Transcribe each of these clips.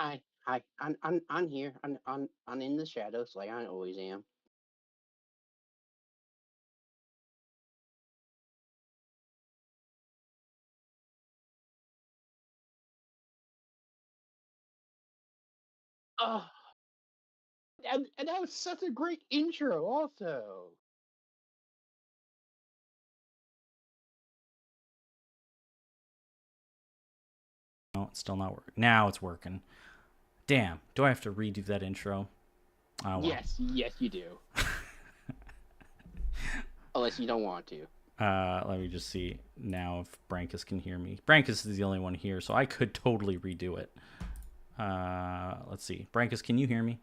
Hi. I'm here. I'm in the shadows like I always am. Oh, and that was such a great intro, also. No, it's still not working. Now it's working. Damn. Do I have to redo that intro? Oh well. Yes, you do. Unless you don't want to. Let me just see now if Brankus can hear me. Brankus is the only one here, so I could totally redo it. Let's see. Brankus, can you hear me?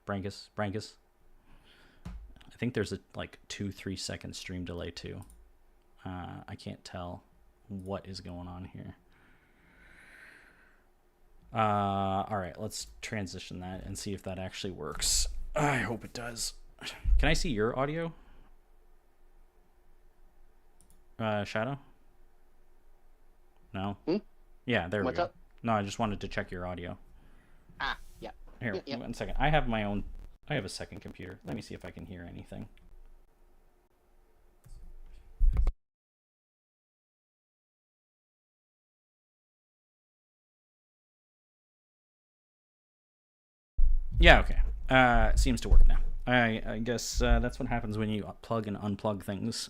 Brankus. I think there's a like 2-3 second stream delay too. I can't tell what is going on here. All right, let's transition that and see if that actually works. I hope it does. Can I see your audio? Shadow? No? Hmm? Yeah, there we What's go. up? No, I just wanted to check your audio. Yeah. Here, Yep. 1 second. I have my own. I have a second computer. Let me see if I can hear anything. Yeah, okay. It seems to work now. I guess that's what happens when you plug and unplug things.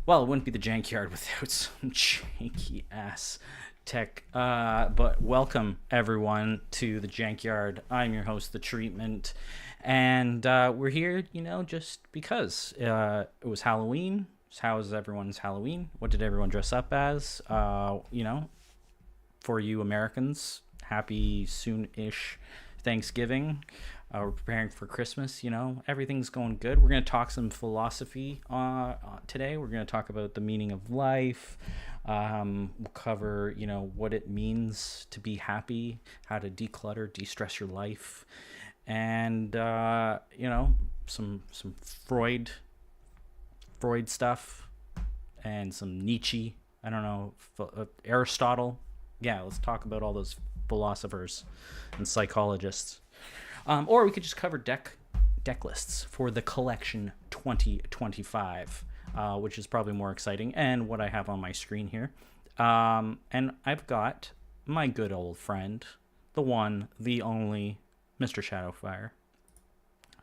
Well, it wouldn't be the Jankyard without some janky ass tech. But welcome everyone to the Jankyard. I'm your host, The Treatment, and we're here, just because it was Halloween. So how was everyone's Halloween? What did everyone dress up as? For you Americans, happy soon-ish Thanksgiving. We're preparing for Christmas. Everything's going good. We're going to talk some philosophy today. We're going to talk about the meaning of life. We'll cover, what it means to be happy, how to declutter, de-stress your life, and some Freud stuff, and some Nietzsche. I don't know, Aristotle. Yeah, let's talk about all those philosophers and psychologists. Or we could just cover deck lists for the collection 2025, which is probably more exciting, and what I have on my screen here. And I've got my good old friend, the one, the only, Mr. Shadowfire.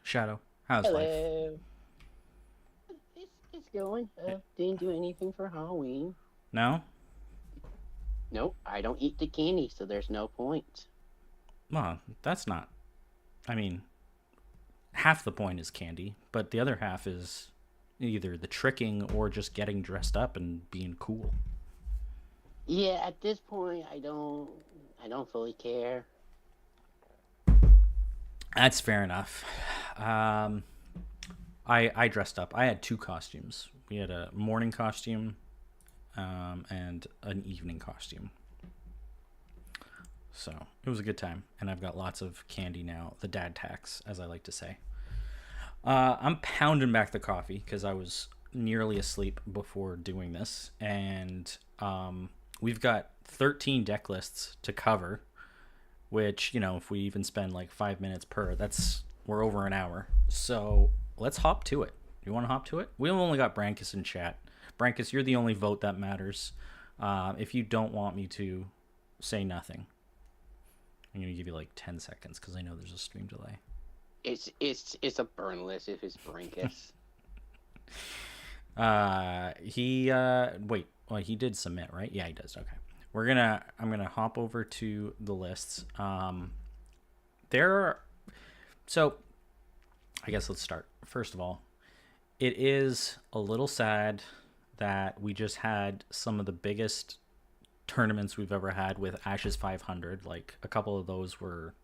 Shadow, how's life? Hello. It's going. Didn't do anything for Halloween. No? Nope. I don't eat the candy, so there's no point. Well, that's not. I mean, half the point is candy, but the other half is either the tricking or just getting dressed up and being cool. Yeah, at this point, I don't fully care. That's fair enough. Um, I dressed up. I had two costumes. We had a morning costume, and an evening costume. So it was a good time, and I've got lots of candy now. The dad tax, as I like to say. I'm pounding back the coffee because I was nearly asleep before doing this, and we've got 13 deck lists to cover. Which, if we even spend like 5 minutes per, we're over an hour. So let's hop to it. You want to hop to it? We only got Brankus in chat. Brankus, you're the only vote that matters. If you don't want me to, say nothing. I'm gonna give you like 10 seconds because I know there's a stream delay. It's a burn list if it's Brinkus. He wait. Well, he did submit, right? Yeah, he does. Okay. I'm gonna hop over to the lists. There are, so I guess let's start. First of all, it is a little sad that we just had some of the biggest tournaments we've ever had with Ashes 500. Like a couple of those were,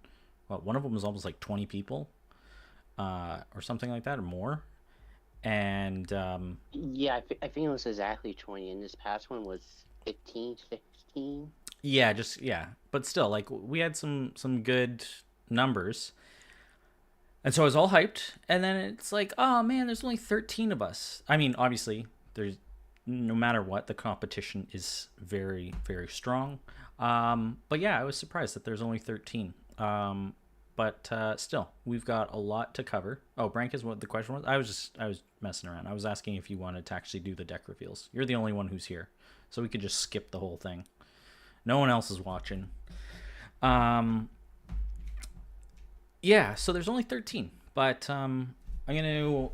well, one of them was almost like 20 people, or something like that, or more. And Yeah, I think it was exactly 20, and this past one was 15, 16. yeah, just yeah, but still, like we had some good numbers, and so I was all hyped. And then it's like, oh man, there's only 13 of us. I mean, obviously, there's no matter what, the competition is very very strong. But yeah, I was surprised that there's only 13. But still, we've got a lot to cover. Oh, Brank is what the question was. I was messing around. I was asking if you wanted to actually do the deck reveals. You're the only one who's here, so we could just skip the whole thing. No one else is watching. Um, yeah, so there's only 13, but I'm gonna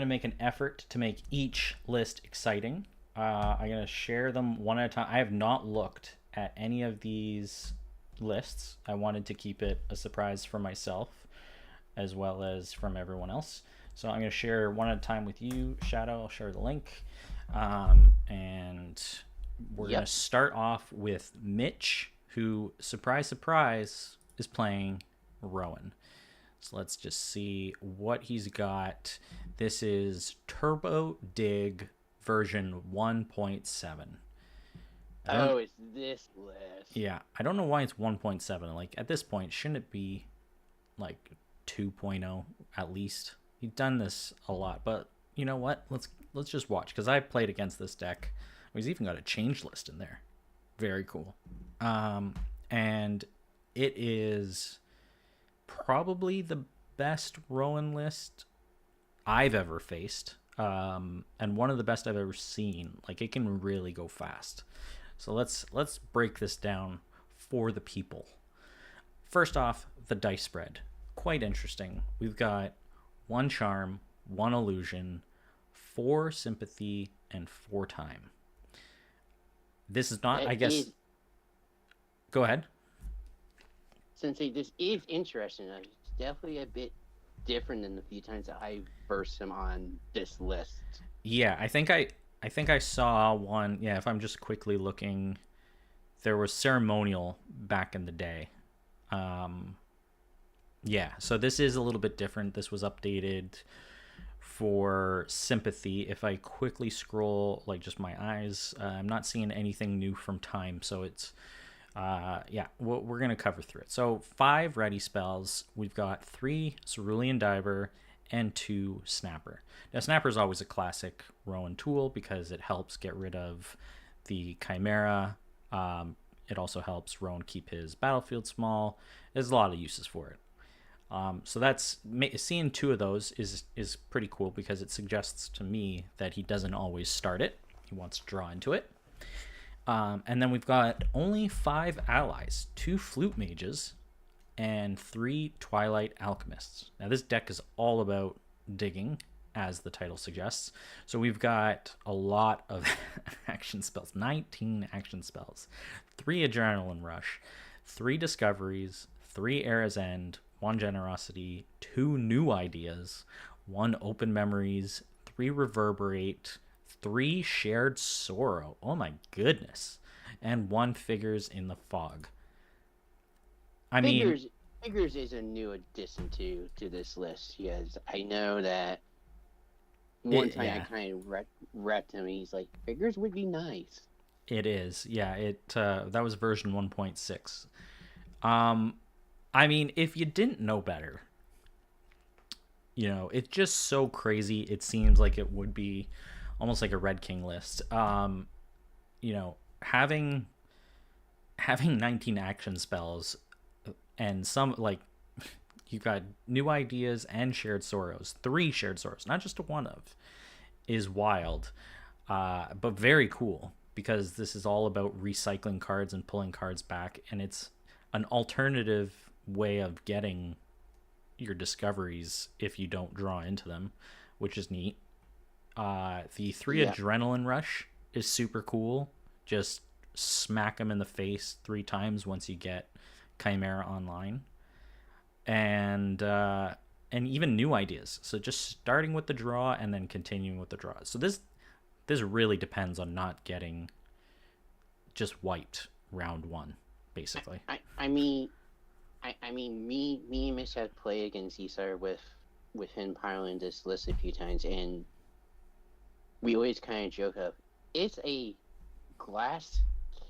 make an effort to make each list exciting. I'm gonna share them one at a time. I have not looked at any of these lists. I wanted to keep it a surprise for myself as well as from everyone else. So I'm gonna share one at a time with you, Shadow. I'll share the link, and we're gonna Yep. start off with Mitch, who, surprise, surprise, is playing Rowan. So let's just see what he's got. This is Turbo Dig version 1.7. I don't. Oh, it's this list. Yeah, I don't know why it's 1.7. Like at this point, shouldn't it be like 2.0 at least? He's done this a lot, but you know what? Let's just watch because I played against this deck. He's even got a change list in there. Very cool. And it is probably the best Rowan list I've ever faced, and one of the best I've ever seen. Like it can really go fast. So let's break this down for the people. First off, the dice spread. Quite interesting. We've got one charm, one illusion, 4 sympathy, and 4 time. This is not, That I guess. is, Go ahead. Sensei, this is interesting. It's definitely a bit different than the few times that I versed him on this list. Yeah, I think I saw one. Yeah, if I'm just quickly looking, there was ceremonial back in the day. Um, yeah, so this is a little bit different. This was updated for sympathy. If I quickly scroll, like just my eyes, I'm not seeing anything new from time. So it's, yeah, we're going to cover through it. So 5 ready spells. We've got 3 Cerulean Diver and 2 Snapper. Now, Snapper is always a classic Rowan tool because it helps get rid of the Chimera. It also helps Rowan keep his battlefield small. There's a lot of uses for it. So that's seeing 2 of those is pretty cool because it suggests to me that he doesn't always start it. He wants to draw into it. And then we've got only 5 allies, 2 Flute Mages, and 3 Twilight Alchemists. Now this deck is all about digging, as the title suggests. So we've got a lot of action spells, 19 action spells, 3 Adrenaline Rush, 3 Discoveries, 3 Era's End, 1 Generosity, 2 New Ideas, 1 Open Memories, 3 Reverberate, 3 Shared Sorrow. Oh my goodness. And 1 Figures in the Fog. I mean, Figures is a new addition to this list. Yes, I know that one time I yeah, kind of repped him. He's like, Figures would be nice. it is. Yeah, that was version 1.6. Um, I mean, if you didn't know better, it's just so crazy. It seems like it would be almost like a Red King list. You know, having 19 action spells and some like you've got New Ideas and Shared Sorrows, 3 Shared Sorrows, not just a one of, is wild, but very cool because this is all about recycling cards and pulling cards back, and it's an alternative way of getting your discoveries if you don't draw into them, which is neat. The 3 Yeah. Adrenaline Rush is super cool. Just smack them in the face 3 times once you get Chimera online, and even New Ideas. So just starting with the draw and then continuing with the draw. So this really depends on not getting just wiped round 1, basically. I mean, me and Mitch have played against Cesar with him piloting this list a few times, and we always kind of joke of it's a glass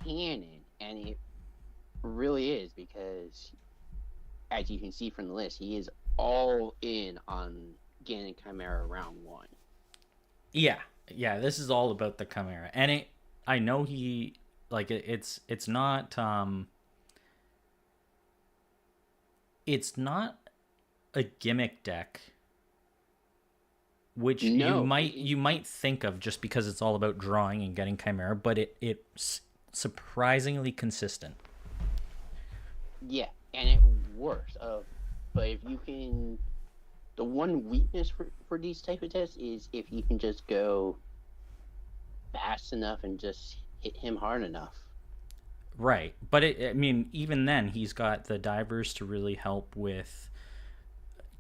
cannon, and it really is because, as you can see from the list, he is all in on getting Chimera round 1. Yeah, this is all about the Chimera, and I know Like it's not a gimmick deck, which No, you might think of just because it's all about drawing and getting Chimera, but it's surprisingly consistent. yeah, and it works. But if you can, the one weakness for these type of tests is if you can just go fast enough and just hit him hard enough. Right. But I mean, even then, he's got the divers to really help with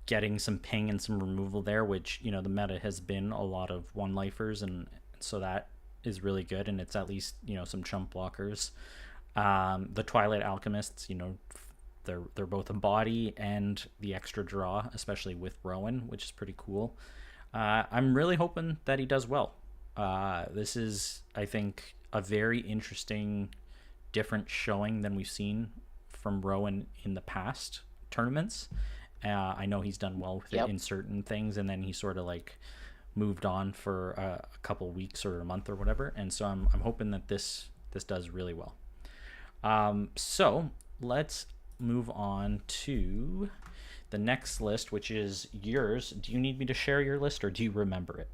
getting some ping and some removal there, which, the meta has been a lot of one lifers, and so that is really good. And it's at least, some chump blockers. The Twilight Alchemists, they're both a body and the extra draw, especially with Rowan, which is pretty cool. I'm really hoping that he does well. This is, I think, a very interesting, different showing than we've seen from Rowan in the past tournaments. I know he's done well with it in certain things, and then he sort of like moved on for a couple weeks or a month or whatever. And so I'm hoping that this does really well. So let's move on to the next list, which is yours. Do you need me to share your list, or do you remember it?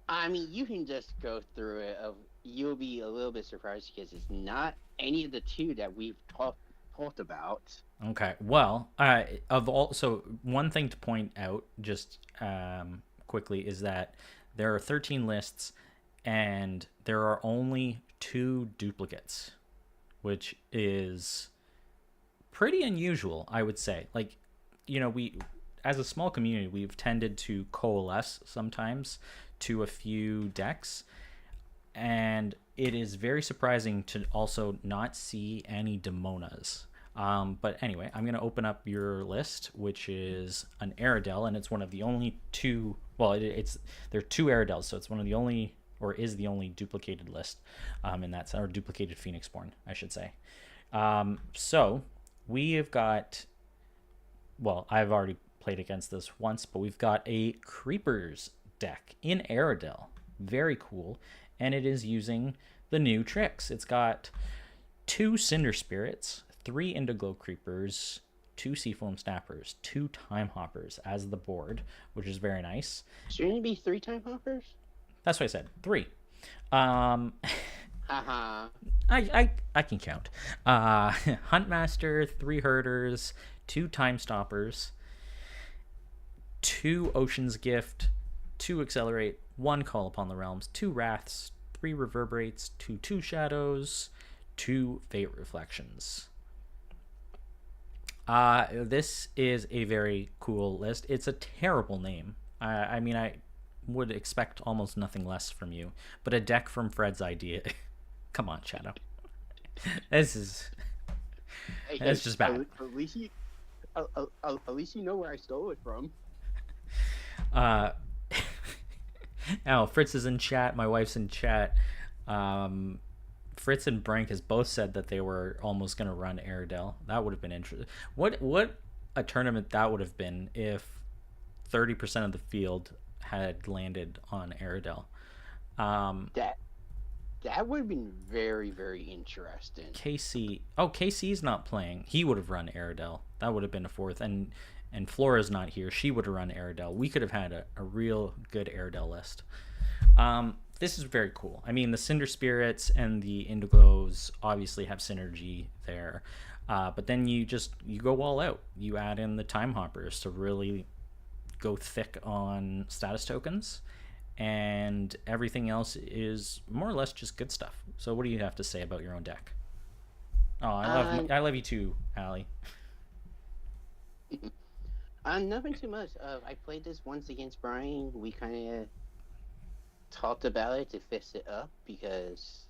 I mean, you can just go through it. You'll be a little bit surprised because it's not any of the two that we've talked about. Okay. Well, so one thing to point out just quickly is that there are 13 lists, and there are only 2 duplicates, which is pretty unusual, I would say. Like, we, as a small community, we've tended to coalesce sometimes to a few decks, and it is very surprising to also not see any Demonas. But anyway, I'm going to open up your list, which is an Aerodel, and it's one of the only 2. Well, there are 2 Aerodels, so it's one of the only, or is the only duplicated list in that sense, or duplicated Phoenixborn, I should say. So we have got, well, I've already played against this once, but we've got a Creepers deck in Aerodel. Very cool. And it is using the new tricks. It's got 2 Cinder Spirits, 3 Indigo Creepers, 2 Seafoam Snappers, 2 Time Hoppers as the board, which is very nice. Shouldn't it be 3 Time Hoppers? That's what I said. 3. Haha. I can count. Huntmaster, 3 Herders, 2 Time Stoppers, 2 Ocean's Gift, 2 Accelerate, 1 Call Upon the Realms, 2 Wraths, 3 Reverberates, 2 Shadows, 2 Fate Reflections. This is a very cool list. It's a terrible name. I mean, I would expect almost nothing less from you, but a deck from Fred's idea. Come on, Shadow. This is it's just bad. At least you know where I stole it from. Now Fritz is in chat. My wife's in chat. Fritz and Brink has both said that they were almost going to run Aerodel. That would have been interesting. What a tournament that would have been if 30% of the field had landed on Aerodel. That would have been very, very interesting. KC's not playing. He would have run Aerodel. That would have been a 4th. And Flora's not here. She would have run Aerodel. We could have had a real good Aerodel list. This is very cool. I mean, the Cinder Spirits and the Indigos obviously have synergy there. But then you go all out. You add in the Time Hoppers to really go thick on status tokens. And everything else is more or less just good stuff. So what do you have to say about your own deck? Oh, I love you too, Allie. Nothing too much. I played this once against Brian. We kind of talked about it to fix it up because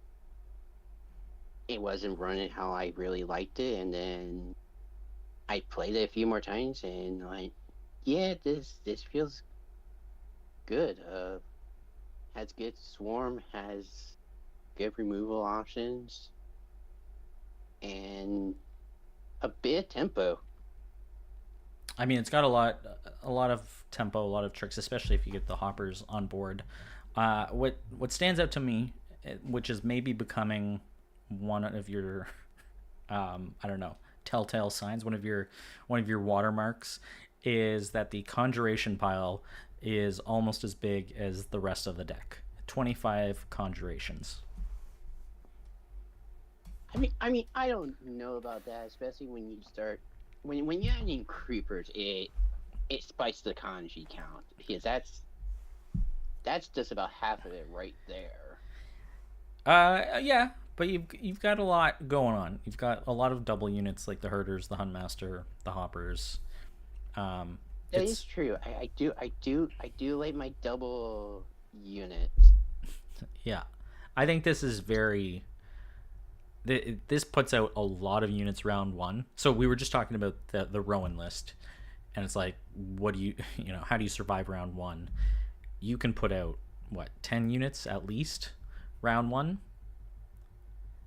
it wasn't running how I really liked it, and then I played it a few more times, and yeah, this feels good. Has good swarm, has good removal options, and a bit of tempo. I mean, it's got a lot of tempo, a lot of tricks, especially if you get the hoppers on board. What stands out to me, which is maybe becoming one of your I don't know, telltale signs, one of your watermarks, is that the conjuration pile is almost as big as the rest of the deck. 25 conjurations. I don't know about that, especially when you start when you're adding creepers, it spikes the kanji count because that's just about half of it right there. Yeah, but you've got a lot going on. You've got a lot of double units like the herders, the huntmaster, the hoppers. Um, That is it's true. I do like my double units. yeah, I think this is very. This puts out a lot of units round one. So we were just talking about the Rowan list, and it's like, what do you how do you survive round one? You can put out what 10 units at least round one.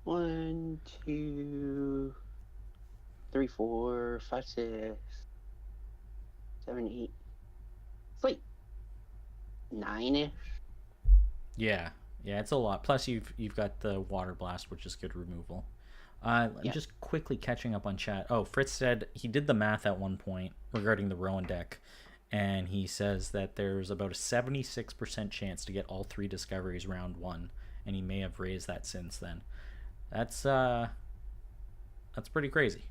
One, two, three, four, five, six, seven, eight. It's like nine-ish. Yeah, yeah, it's a lot. Plus, you've got the water blast, which is good removal. I'm Yeah. just quickly catching up on chat. Oh, Fritz said he did the math at one point regarding the Rowan deck, and he says that there's about a 76% chance to get all three discoveries round one, and he may have raised that since then. That's that's pretty crazy.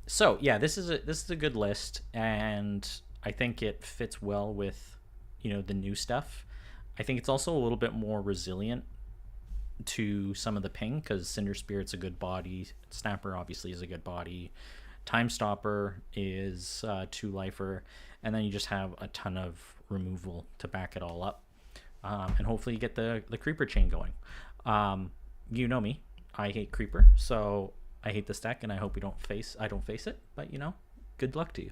So yeah, this is a good list, and I think it fits well with the new stuff. I think it's also a little bit more resilient to some of the ping because Cinder Spirit's a good body. Snapper obviously is a good body. Time Stopper is two lifer, and then you just have a ton of removal to back it all up, and hopefully you get the creeper chain going. You know me, I hate creeper, so I hate this deck, and I hope I don't face it. But good luck to you.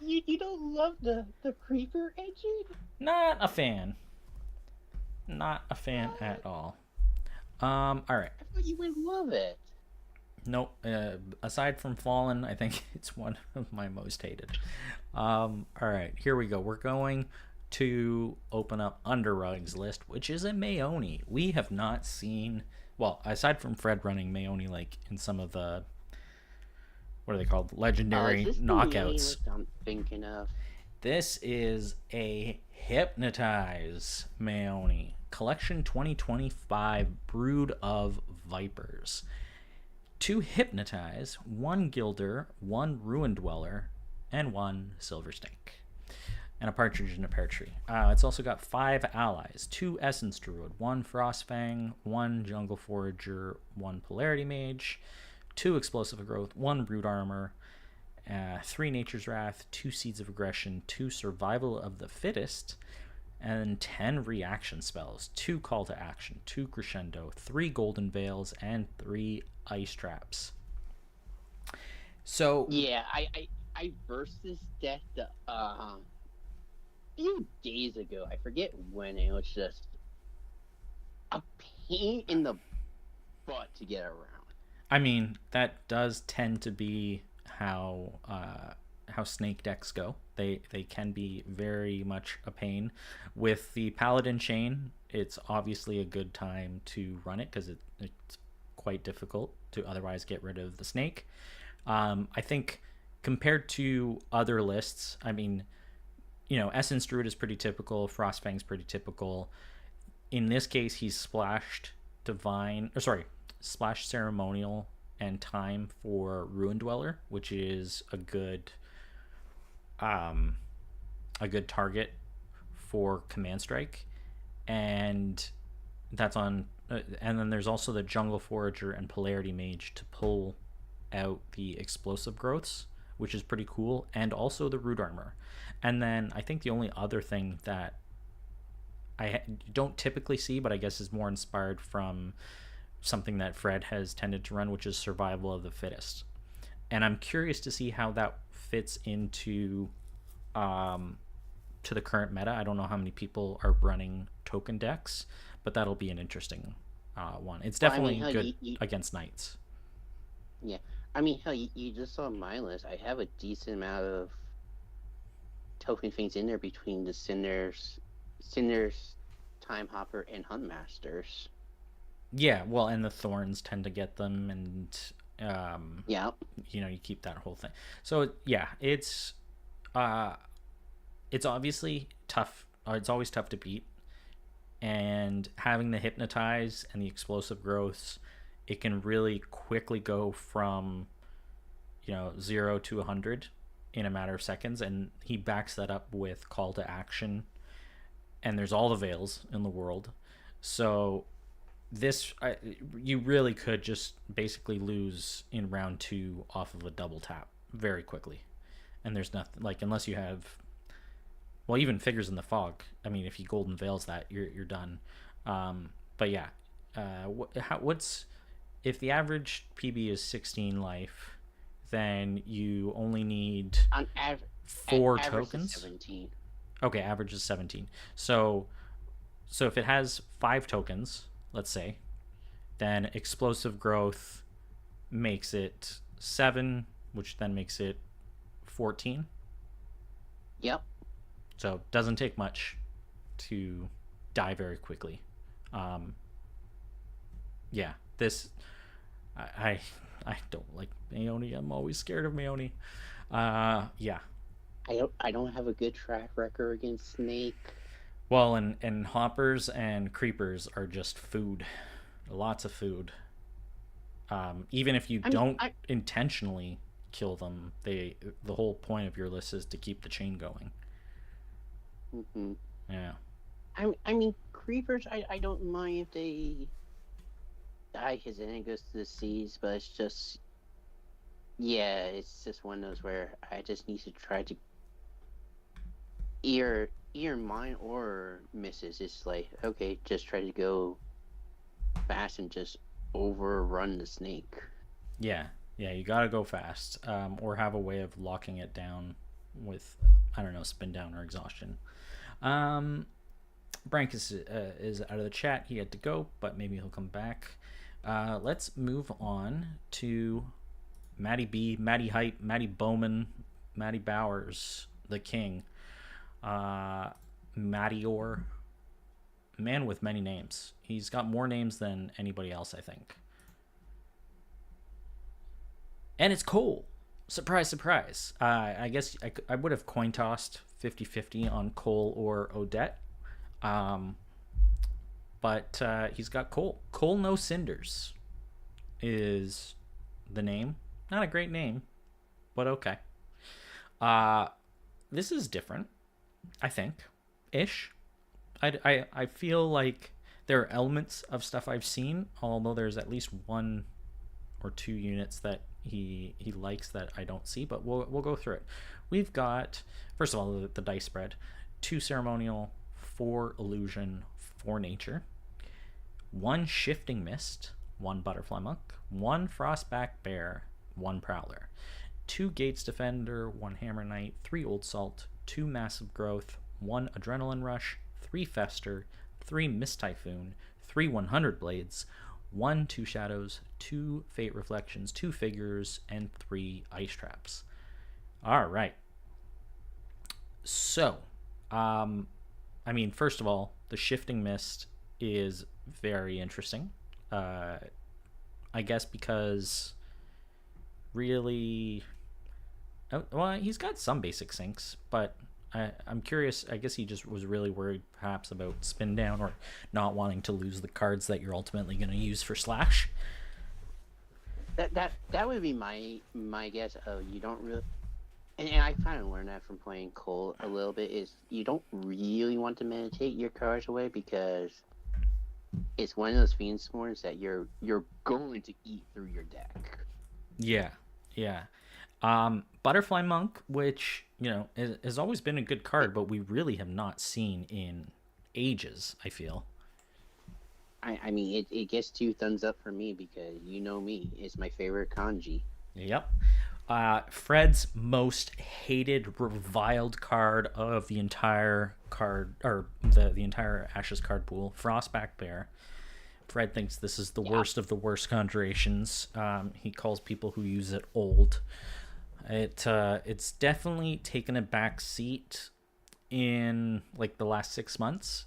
You don't love the creeper engine? Not a fan. Not a fan at all. All right. I thought you would love it. Nope. Aside from Fallen, I think it's one of my most hated. All right, here we go. We're going to open up Underrug's list, which is a Mayoni. We have not seen, well, aside from Fred running Mayoni, like in some of the, what are they called? Legendary Is this the knockouts. list I'm thinking of? This is a Hypnotize Mayoni. Collection 2025 Brood of Vipers. 2 Hypnotize, 1 Gilder, 1 Ruin Dweller, and 1 Silver Snake. And a Partridge in a Pear Tree. It's also got 5 allies. 2 Essence Druid, 1 Frostfang, 1 Jungle Forager, 1 Polarity Mage, 2 Explosive Growth, 1 Brood Armor, 3 Nature's Wrath, 2 Seeds of Aggression, 2 Survival of the Fittest, and 10 reaction spells, 2 Call to Action, 2 Crescendo, 3 Golden Veils, and 3 Ice Traps. So yeah, I versed this deck a few days ago. I forget when. It was just a pain in the butt to get around. I mean, that does tend to be how snake decks go. They can be very much a pain. With the Paladin Chain, it's obviously a good time to run it because it's quite difficult to otherwise get rid of the snake. I think compared to other lists, I mean, Essence Druid is pretty typical. Frostfang's pretty typical. In this case, he's splashed Splash Ceremonial and Time for Ruin Dweller, which is a good target for Command Strike, and that's on. And then there's also the Jungle Forager and Polarity Mage to pull out the explosive growths, which is pretty cool, and also the Root Armor. And then I think the only other thing that I don't typically see, but I guess is more inspired from something that Fred has tended to run, which is Survival of the Fittest. And I'm curious to see how that fits into to the current meta. I don't know how many people are running token decks, but that'll be an interesting one. It's definitely good against knights. Yeah, I mean, hell, you just saw my list. I have a decent amount of token things in there between the Cinders, Time Hopper, and Huntmasters. Yeah, well, and the thorns tend to get them, and Yeah. you keep that whole thing. So yeah, uh, it's obviously tough. It's always tough to beat, and having the hypnotize and the explosive growths, it can really quickly go from 0 to 100 in a matter of seconds, and he backs that up with call to action, and there's all the veils in the world. So you really could just basically lose in round 2 off of a double tap very quickly, and there's nothing like, unless you have, well, even Figures in the Fog. I mean, if he golden veils that, you're done. But yeah, what's if the average PB is 16 life, then you only need On 4 average is tokens. 17. Okay, average is 17. So if it has 5 tokens, let's say, then explosive growth makes it 7, which then makes it 14. Yep. So it doesn't take much to die very quickly. Yeah, this I don't like Maoni. I'm always scared of Maoni. Yeah. I don't have a good track record against Snake. Well, and hoppers and creepers are just food, lots of food. Even if you don't intentionally kill them, the whole point of your list is to keep the chain going. Mm-hmm. Yeah. I mean, creepers. I don't mind if they die because then it goes to the seas, but it's just, yeah, it's just one of those where I just need to try to either mine or misses. It's like, okay, just try to go fast and just overrun the snake. Yeah, you gotta go fast, or have a way of locking it down with, I don't know, spin down or exhaustion. Brankus is out of the chat. He had to go, but maybe he'll come back. Let's move on to Matty B, Matty Hype, Matty Bowman, Matty Bowers, the king. Matty Orr, man with many names. He's got more names than anybody else, I think. And it's Cole. Surprise, surprise. I guess I would have coin tossed 50-50 on Cole or Odette. But he's got Cole. Cole No Cinders is the name. Not a great name, but okay. This is different, I think, ish. I feel like there are elements of stuff I've seen, although there's at least 1 or 2 units that he likes that I don't see, but we'll go through it. We've got, first of all, the dice spread: 2 ceremonial, 4 illusion, 4 nature, 1 shifting mist, 1 butterfly monk, 1 frostback bear, 1 prowler, 2 gates defender, 1 hammer knight, 3 old salt, 2 massive growth, 1 adrenaline rush, 3 fester, 3 mist typhoon, 3 100 blades, 1 2 shadows, 2 fate reflections, 2 figures, and 3 ice traps. All right. So, I mean, first of all, the shifting mist is very interesting. I guess because really, well, he's got some basic sinks, but I'm curious. I guess he just was really worried perhaps about spin down or not wanting to lose the cards that you're ultimately going to use for slash. That would be my guess. You don't really, and I kind of learned that from playing Cole a little bit, is you don't really want to meditate your cards away because it's one of those Fiend Swords that you're going to eat through your deck. Yeah. Butterfly Monk, which has always been a good card, but we really have not seen in ages, I feel. I mean, it gets 2 thumbs up for me because you know me, it's my favorite kanji. Yep. Fred's most hated, reviled card of the entire card, or the entire Ashes card pool, Frostback Bear. Fred thinks this is the worst of the worst conjurations. He calls people who use it old. It's definitely taken a back seat in like the last 6 months,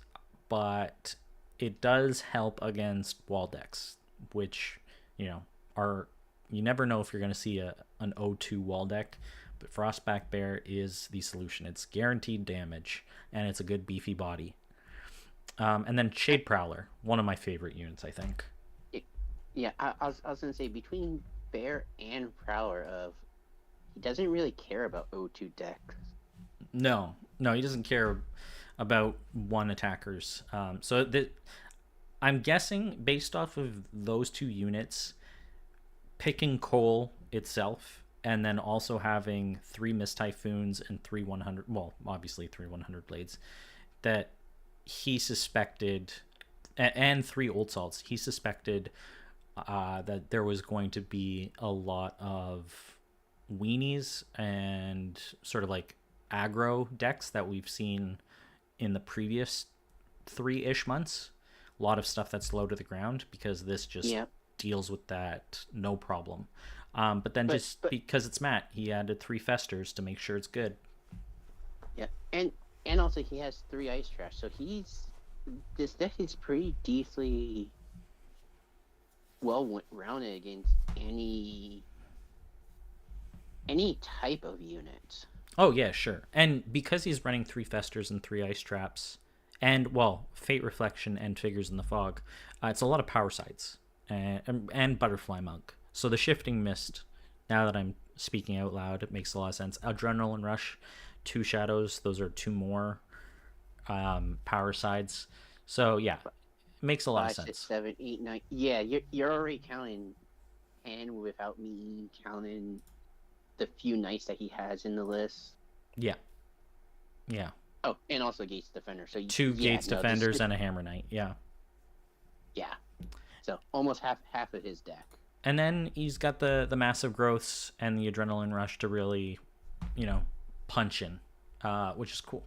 but it does help against wall decks, which, you know, are, you never know if you're going to see an O2 wall deck, but Frostback Bear is the solution. It's guaranteed damage, and it's a good beefy body. And then Shade Prowler, one of my favorite units, I think. Yeah, I was gonna say between Bear and Prowler, he doesn't really care about O2 decks. No, no, he doesn't care about one attackers. I'm guessing based off of those two units, picking Cole itself, and then also having 3 Mist Typhoons and 3 100, well, obviously 3 100 blades, that he suspected, and 3 Old Salts, he suspected that there was going to be a lot of weenies and sort of like aggro decks that we've seen in the previous 3-ish months. A lot of stuff that's low to the ground, because this just deals with that no problem. But because it's Matt, he added 3 Festers to make sure it's good. Yeah, and also he has 3 Ice Trash, so this deck is pretty decently well rounded against any type of unit. Oh yeah, sure. And because he's running 3 Festers and 3 Ice Traps, and well, Fate Reflection and Figures in the Fog, it's a lot of power sides and Butterfly Monk. So the Shifting Mist, now that I'm speaking out loud, it makes a lot of sense. Adrenaline Rush, 2 Shadows, those are 2 more power sides. So yeah, it makes a lot 5, of sense. 6, 7, 8, 9. Yeah, you're already counting 10 without me counting the few knights that he has in the list. Yeah. Yeah. Oh, and also Gates Defender. So 2 Gates Defenders and a Hammer Knight. Yeah. Yeah. So almost half of his deck. And then he's got the massive growths and the Adrenaline Rush to really, punch in, which is cool.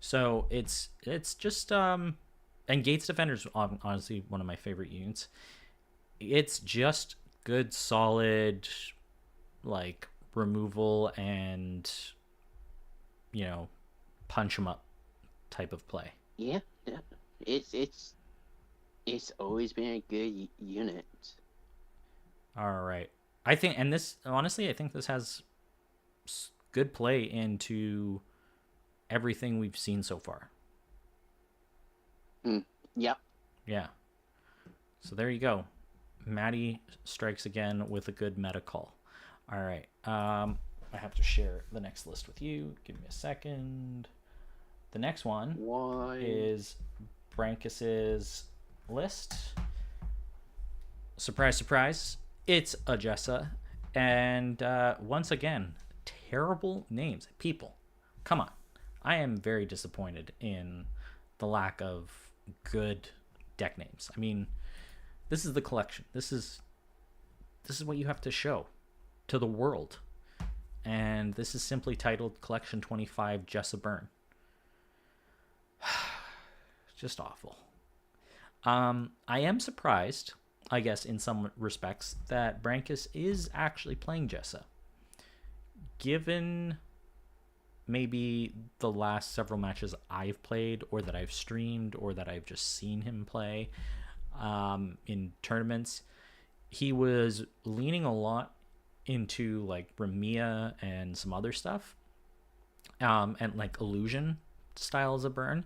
So it's just and Gates Defender's honestly one of my favorite units. It's just good, solid, like removal and punch them up type of play. Yeah. It's always been a good unit. All right. I think, and this, honestly, I think this has good play into everything we've seen so far. Yep. Yeah. So there you go. Maddie strikes again with a good meta call. All right. I have to share the next list with you. Give me a second. The next one is Brankus's list. Surprise, surprise. It's a Jessa. And once again, terrible names. People, come on. I am very disappointed in the lack of good deck names. I mean, this is the collection. This is what you have to show to the world. And this is simply titled Collection 25 Jessa Burn. Just awful. I am surprised, I guess, in some respects, that Brankus is actually playing Jessa. Given maybe the last several matches I've played, or that I've streamed, or that I've just seen him play in tournaments, he was leaning a lot into like Ramia and some other stuff, and like illusion styles of burn.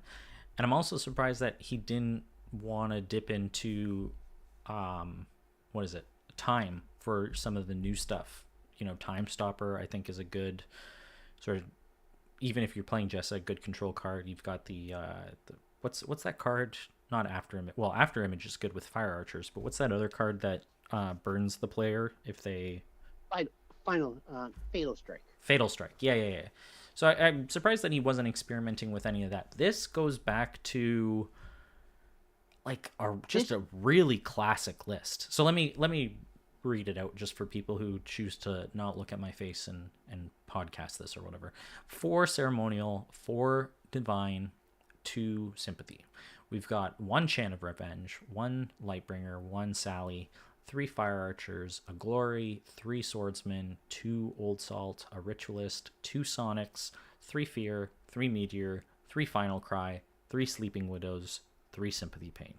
And I'm also surprised that he didn't want to dip into time for some of the new stuff. Time Stopper, I think, is a good sort of, even if you're playing Jessa, a good control card. You've got the what's that card? Not After Image. Well, After Image is good with Fire Archers, but what's that other card that burns the player if they... Fatal Strike. Fatal Strike. Yeah. So I'm surprised that he wasn't experimenting with any of that. This goes back to like a really classic list. So let me read it out just for people who choose to not look at my face and podcast this or whatever. 4 Ceremonial, 4 Divine, 2 Sympathy. We've got 1 Chant of Revenge, 1 Lightbringer, 1 Sally, 3 Fire Archers, a Glory, 3 Swordsmen, 2 Old Salt, a Ritualist, 2 Sonics, 3 Fear, 3 Meteor, 3 Final Cry, 3 Sleeping Widows, 3 Sympathy Pain.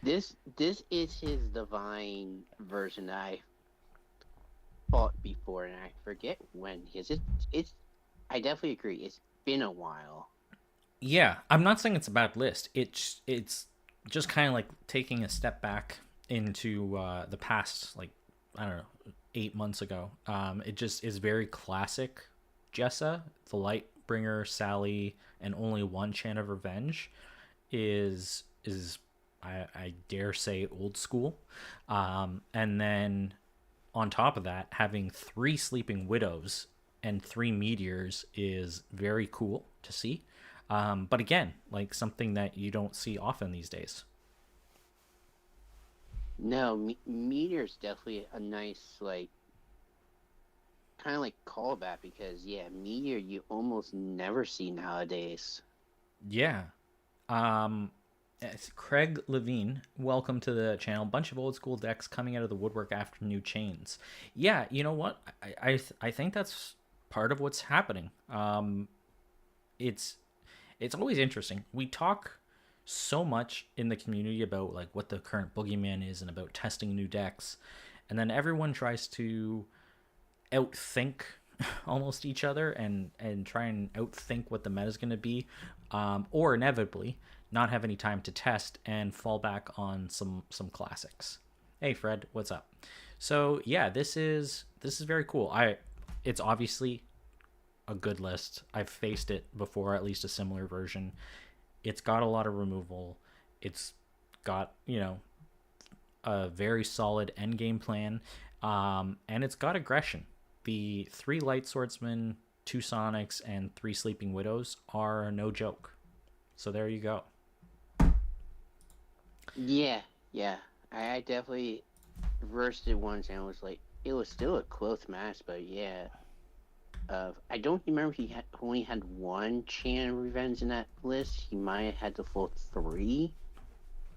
This is his divine version that I fought before, and I forget when. Because it's I definitely agree. It's been a while. Yeah, I'm not saying it's a bad list. It's just kind of like taking a step back into the past, like, I don't know, 8 months ago. It just is very classic. Jessa, the Lightbringer, Sally, and only one Chant of Revenge is I dare say old school. And then on top of that, having 3 Sleeping Widows and 3 Meteors is very cool to see. But again, like something that you don't see often these days. No, Meteor's definitely a nice, like, kind of like callback because, yeah, Meteor you almost never see nowadays. Yeah. It's Craig Levine, welcome to the channel. Bunch of old school decks coming out of the woodwork after new chains. Yeah, you know what? I think that's part of what's happening. It's always interesting. We talk so much in the community about like what the current boogeyman is and about testing new decks, and then everyone tries to outthink almost each other and try and outthink what the meta is going to be, or inevitably not have any time to test and fall back on some classics. Hey Fred, what's up? So yeah, this is very cool. It's obviously a good list. I've faced it before, at least a similar version. It's got a lot of removal. It's got, a very solid end game plan, and it's got aggression. The 3 Light Swordsmen, 2 Sonics, and 3 Sleeping Widows are no joke. So there you go. Yeah, yeah. I definitely versed it once and was like, it was still a close match, but yeah. I don't remember if he only had 1 Chant of Revenge in that list. He might have had the full 3.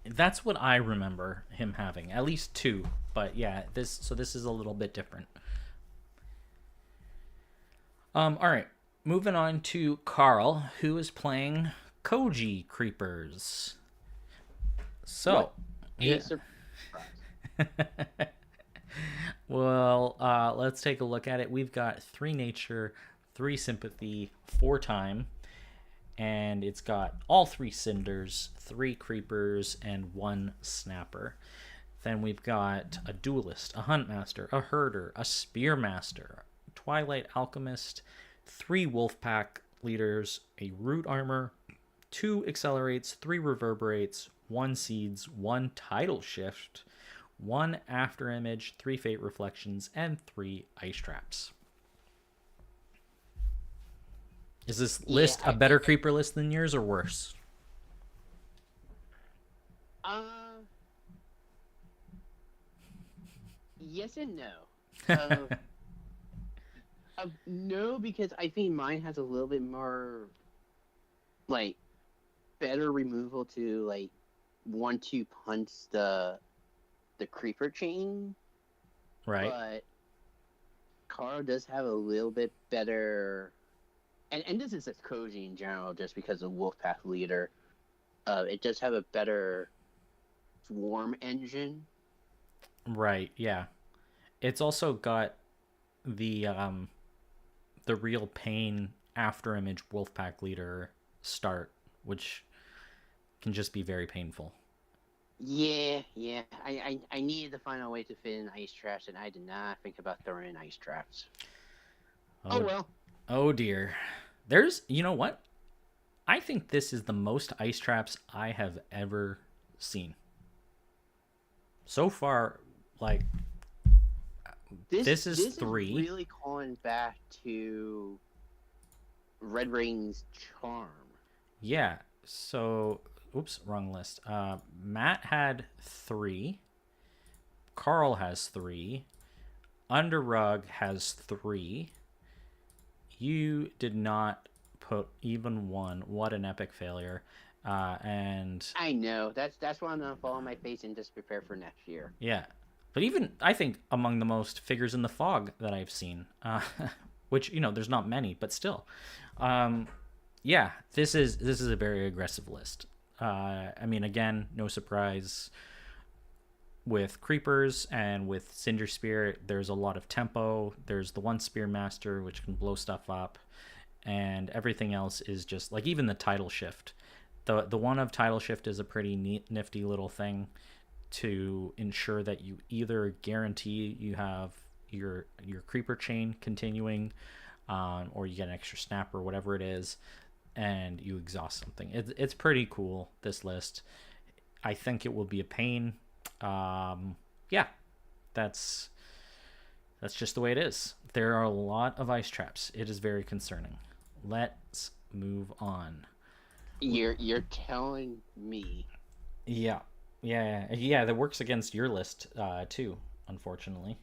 That's what I remember him having, at least 2. But yeah, this is a little bit different. All right, moving on to Carl, who is playing Koji Creepers. So, yeah. Well, let's take a look at it. We've got 3 Nature, 3 Sympathy, 4 Time, and it's got all 3 Cinders, 3 Creepers, and 1 Snapper. Then we've got a Duelist, a Huntmaster, a Herder, a Spearmaster, Twilight Alchemist, 3 Wolfpack Leaders, a Root Armor, 2 Accelerates, 3 Reverberates, 1 Seeds, 1 Tidal Shift, 1 Afterimage, 3 Fate Reflections, and 3 Ice Traps. Is this list a better creeper list than yours or worse? Yes and no. No, because I think mine has a little bit more, like, better removal to, like, 1-2 punch the creeper chain. Right. But Carl does have a little bit better, and this is just Koji in general, just because of Wolfpack Leader. It does have a better swarm engine. Right, yeah. It's also got the Real Pain Afterimage Wolfpack Leader start, which can just be very painful. Yeah. I needed to find a way to fit in ice traps, and I did not think about throwing in ice traps. Oh well. Oh dear. There's, you know what? I think this is the most ice traps I have ever seen. So far, like, this is 3. Is really calling back to Red Ring's charm. Yeah. So, oops, wrong list. Matt had 3. Carl has 3. Underrug has 3. You did not put even 1. What an epic failure. And I know. That's why I'm gonna fall on my face and just prepare for next year. Yeah. But even, I think, among the most figures in the fog that I've seen. which, there's not many, but still. Um, yeah, this is a very aggressive list. I mean, again, no surprise with creepers and with Cinder Spear. There's a lot of tempo. There's the one Spear Master, which can blow stuff up, and everything else is just like even the title shift. The one of title shift is a pretty neat, nifty little thing to ensure that you either guarantee you have your creeper chain continuing, or you get an extra snap or whatever it is, and you exhaust something. It's pretty cool, this list. I think it will be a pain. Yeah, that's just the way it is. There are a lot of ice traps. It is very concerning. Let's move on. You're telling me. Yeah, yeah. That works against your list too, unfortunately.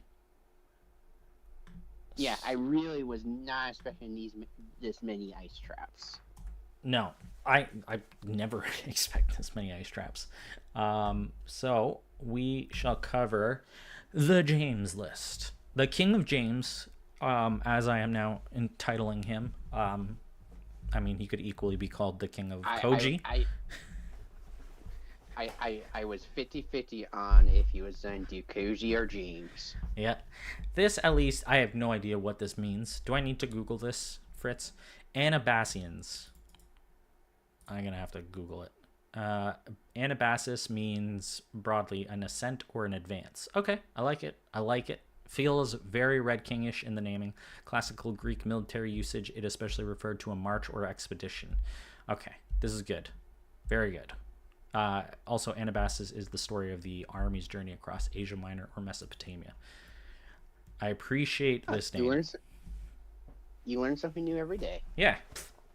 Yeah, I really was not expecting this many ice traps. No, I never expect this many ice traps. So we shall cover the James list, the King of James, as I am now entitling him. I mean, he could equally be called the King of Koji. I was 50-50 on if he was going to do Koji or James. Yeah. This, at least, I have no idea what this means. Do I need to Google this, Fritz? Anabassians. I'm going to have to Google it. Anabasis means broadly an ascent or an advance. Okay, I like it. Feels very Red Kingish in the naming. Classical Greek military usage, it especially referred to a march or expedition. Okay, this is good. Very good. Also, Anabasis is the story of the army's journey across Asia Minor or Mesopotamia. I appreciate this name. You learn something new every day. Yeah.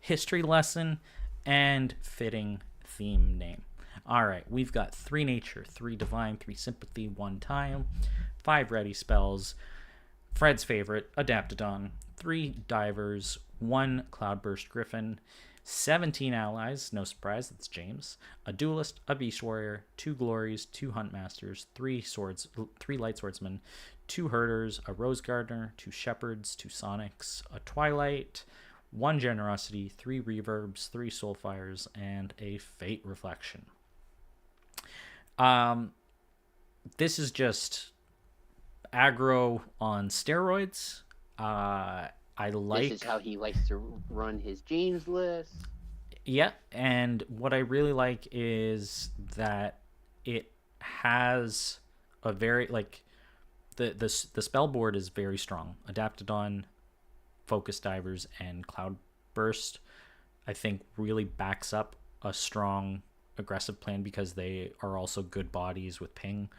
History lesson and fitting theme name. All right, we've got 3 nature, 3 divine, 3 sympathy, 1 time, 5 ready spells. Fred's favorite, Adaptodon. 3 divers, 1 cloudburst griffin, 17 allies, no surprise, that's James, a duelist, a beast warrior, 2 glories, 2 hunt masters, 3 light swordsmen, 2 herders, a rose gardener, 2 shepherds, 2 sonics, a twilight, 1 generosity, 3 reverbs, 3 soulfires, and a fate reflection. This is just aggro on steroids. This is how he likes to run his James list. Yeah, and what I really like is that it has a very the spell board is very strong. Adaptodon, Focus Divers, and Cloudburst, I think, really backs up a strong aggressive plan because they are also good bodies with ping,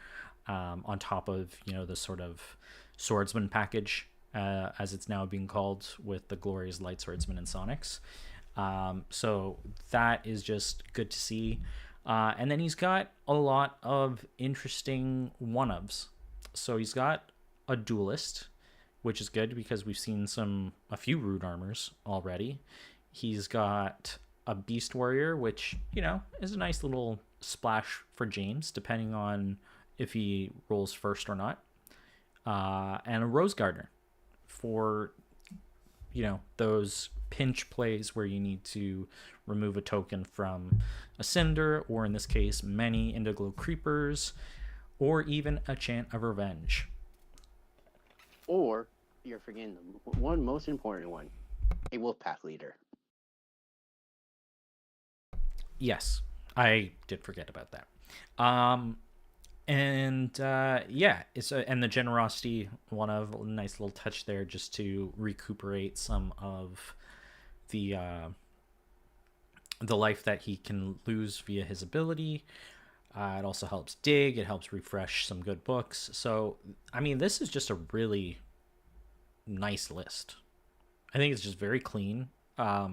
on top of the sort of swordsman package, as it's now being called, with the glorious light swordsman and sonics. So that is just good to see. And then he's got a lot of interesting one-ofs. So he's got a duelist, which is good because we've seen a few rude armors already. He's got a beast warrior, which, is a nice little splash for James, depending on if he rolls first or not. And a rose gardener for, those pinch plays where you need to remove a token from a cinder, or in this case, many Indiglo creepers, or even a chant of revenge. Or, you're forgetting the one most important one, a wolf path leader. Yes, I did forget about that. And the generosity, one of a nice little touch there, just to recuperate some of the life that he can lose via his ability. It also helps dig. It helps refresh some good books. So, I mean, this is just a really nice list. I think it's just very clean. I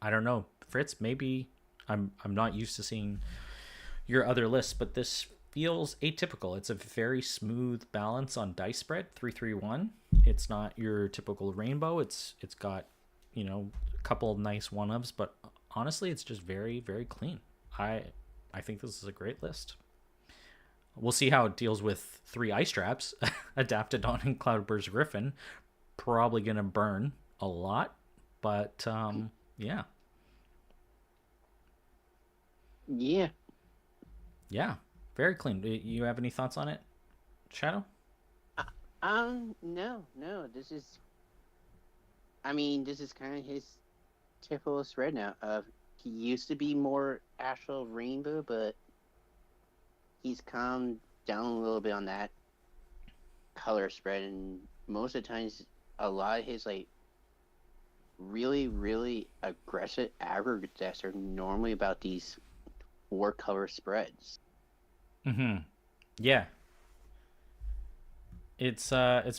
don't know, Fritz, maybe I'm not used to seeing your other lists, but this feels atypical. It's a very smooth balance on dice spread, 3-3-1. It's not your typical rainbow. It's got, a couple of nice one-ups, but honestly, it's just very, very clean. I think this is a great list. We'll see how it deals with 3 ice traps, Adaptodon and Cloudburst Griffin. probably gonna burn a lot, but yeah, Yeah. yeah, very clean. You have any thoughts on it, Shadow? Uh, no, no. This is kind of his typical spread now. He used to be more Astral Rainbow, but he's calmed down a little bit on that color spread, and most of the times, a lot of his like really, really aggressive aggregate decks are normally about these four color spreads. Mm-hmm. Yeah, it's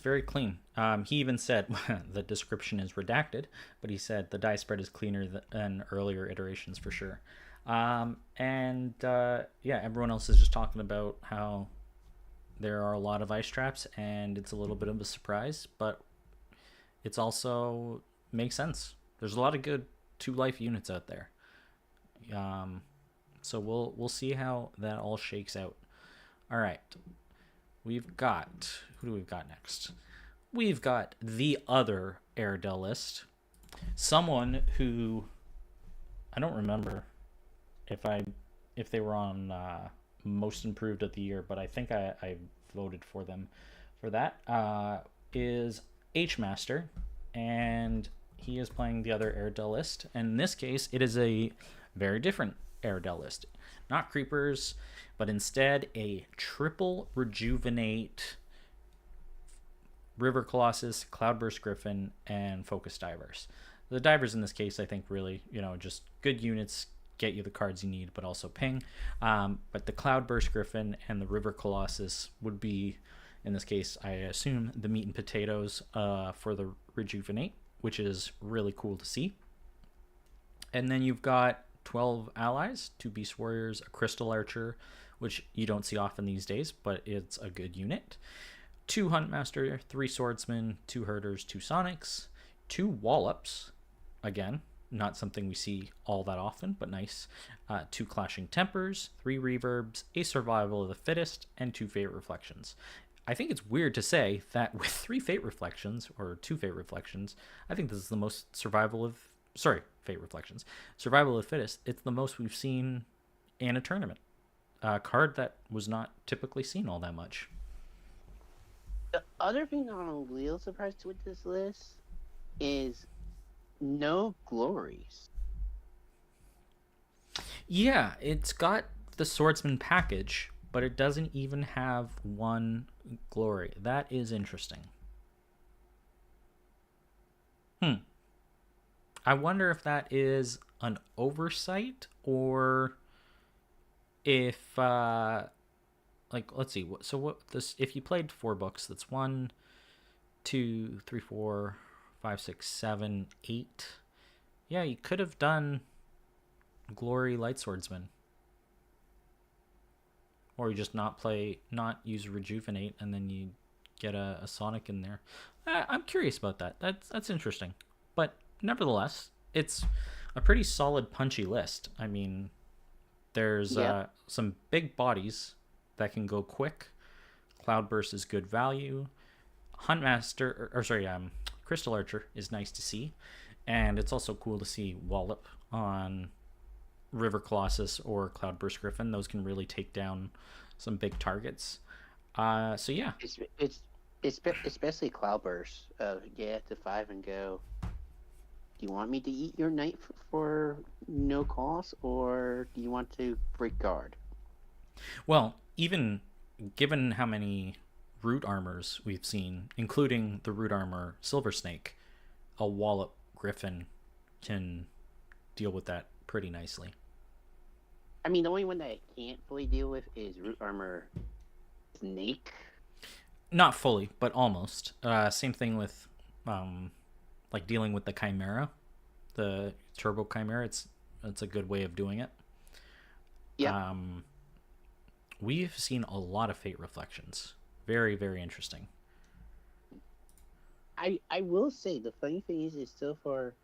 very clean. He even said the description is redacted, but he said the die spread is cleaner than earlier iterations for sure. And yeah, everyone else is just talking about how there are a lot of ice traps, and it's a little bit of a surprise, but it's also makes sense. There's a lot of good 2 life units out there. Um, so we'll see how that all shakes out. All right, we've got who do we've got next? We've got the other Airedale list. Someone who I don't remember if I if they were on most improved of the year, but I think I voted for them for that. Is H Master, and he is playing the other Airedale list. And in this case, it is a very different Airedale list, not creepers, but instead a triple rejuvenate River Colossus, Cloudburst Griffin, and Focus Divers. The divers in this case, I think, really, just good units, get you the cards you need, but also ping. But the Cloudburst Griffin and the River Colossus would be, in this case, I assume, the meat and potatoes for the Rejuvenate, which is really cool to see. And then you've got 12 allies, 2 Beast Warriors, a Crystal Archer, which you don't see often these days, but it's a good unit. 2 Huntmaster, 3 Swordsmen, 2 Herders, 2 Sonics, 2 Wallops, again, not something we see all that often, but nice. 2 Clashing Tempers, 3 Reverbs, a Survival of the Fittest, and 2 Fate Reflections. I think it's weird to say that with 3 Fate Reflections, or 2 Fate Reflections, I think this is the most Fate Reflections. Survival of the Fittest, it's the most we've seen in a tournament. A card that was not typically seen all that much. The other thing I'm a little surprised with this list is no glories. Yeah, it's got the Swordsman package, but it doesn't even have 1 glory. That is interesting. I wonder if that is an oversight, or if let's see, so what this, if you played 4 books, that's 1 2 3 4 5 6 7 8. Yeah, you could have done Glory Light Swordsman, or you just not use Rejuvenate, and then you get a Sonic in there. I'm curious about that. That's interesting, but nevertheless, it's a pretty solid punchy list. I mean, there's some big bodies that can go quick. Cloudburst is good value. Huntmaster, Crystal Archer is nice to see, and it's also cool to see Wallop on River Colossus or Cloudburst Griffin. Those can really take down some big targets. So yeah, it's especially Cloudburst. Get to 5 and go. Do you want me to eat your knight for no cost, or do you want to break guard? Well, even given how many root armors we've seen, including the root armor Silver Snake, a Wallop Griffin can deal with that pretty nicely. I mean, the only one that I can't fully deal with is root armor Snake. Not fully, but almost. Same thing with like dealing with the Chimera, the Turbo Chimera. It's a good way of doing it. Yeah. We've seen a lot of Fate Reflections. Very, very interesting. I will say the funny thing is so far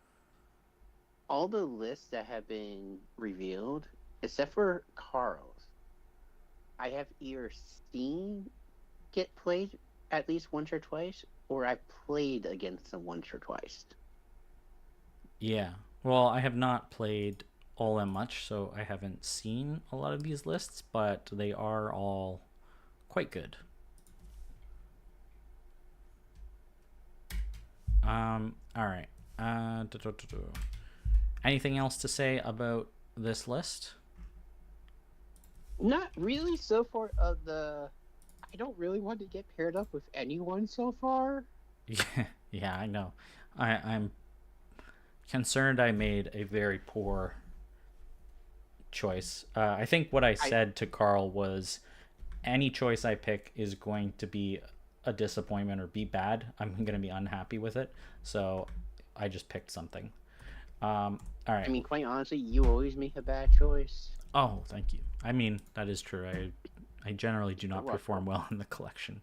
all the lists that have been revealed, except for Carl's, I have either seen get played at least once or twice, or I played against them once or twice. Yeah. Well, I have not played all that much, so I haven't seen a lot of these lists, but they are all quite good. All right. Anything else to say about this list? Not really so far. I don't really want to get paired up with anyone so far. Yeah, yeah, I know. I'm concerned I made a very poor choice. I think what I I said to Carl was any choice I pick is going to be a disappointment or be bad. I'm going to be unhappy with it. So I just picked something. All I right. mean, quite honestly, you always make a bad choice. Oh, thank you. I mean, that is true. I generally do You're not perform welcome. well in the collection.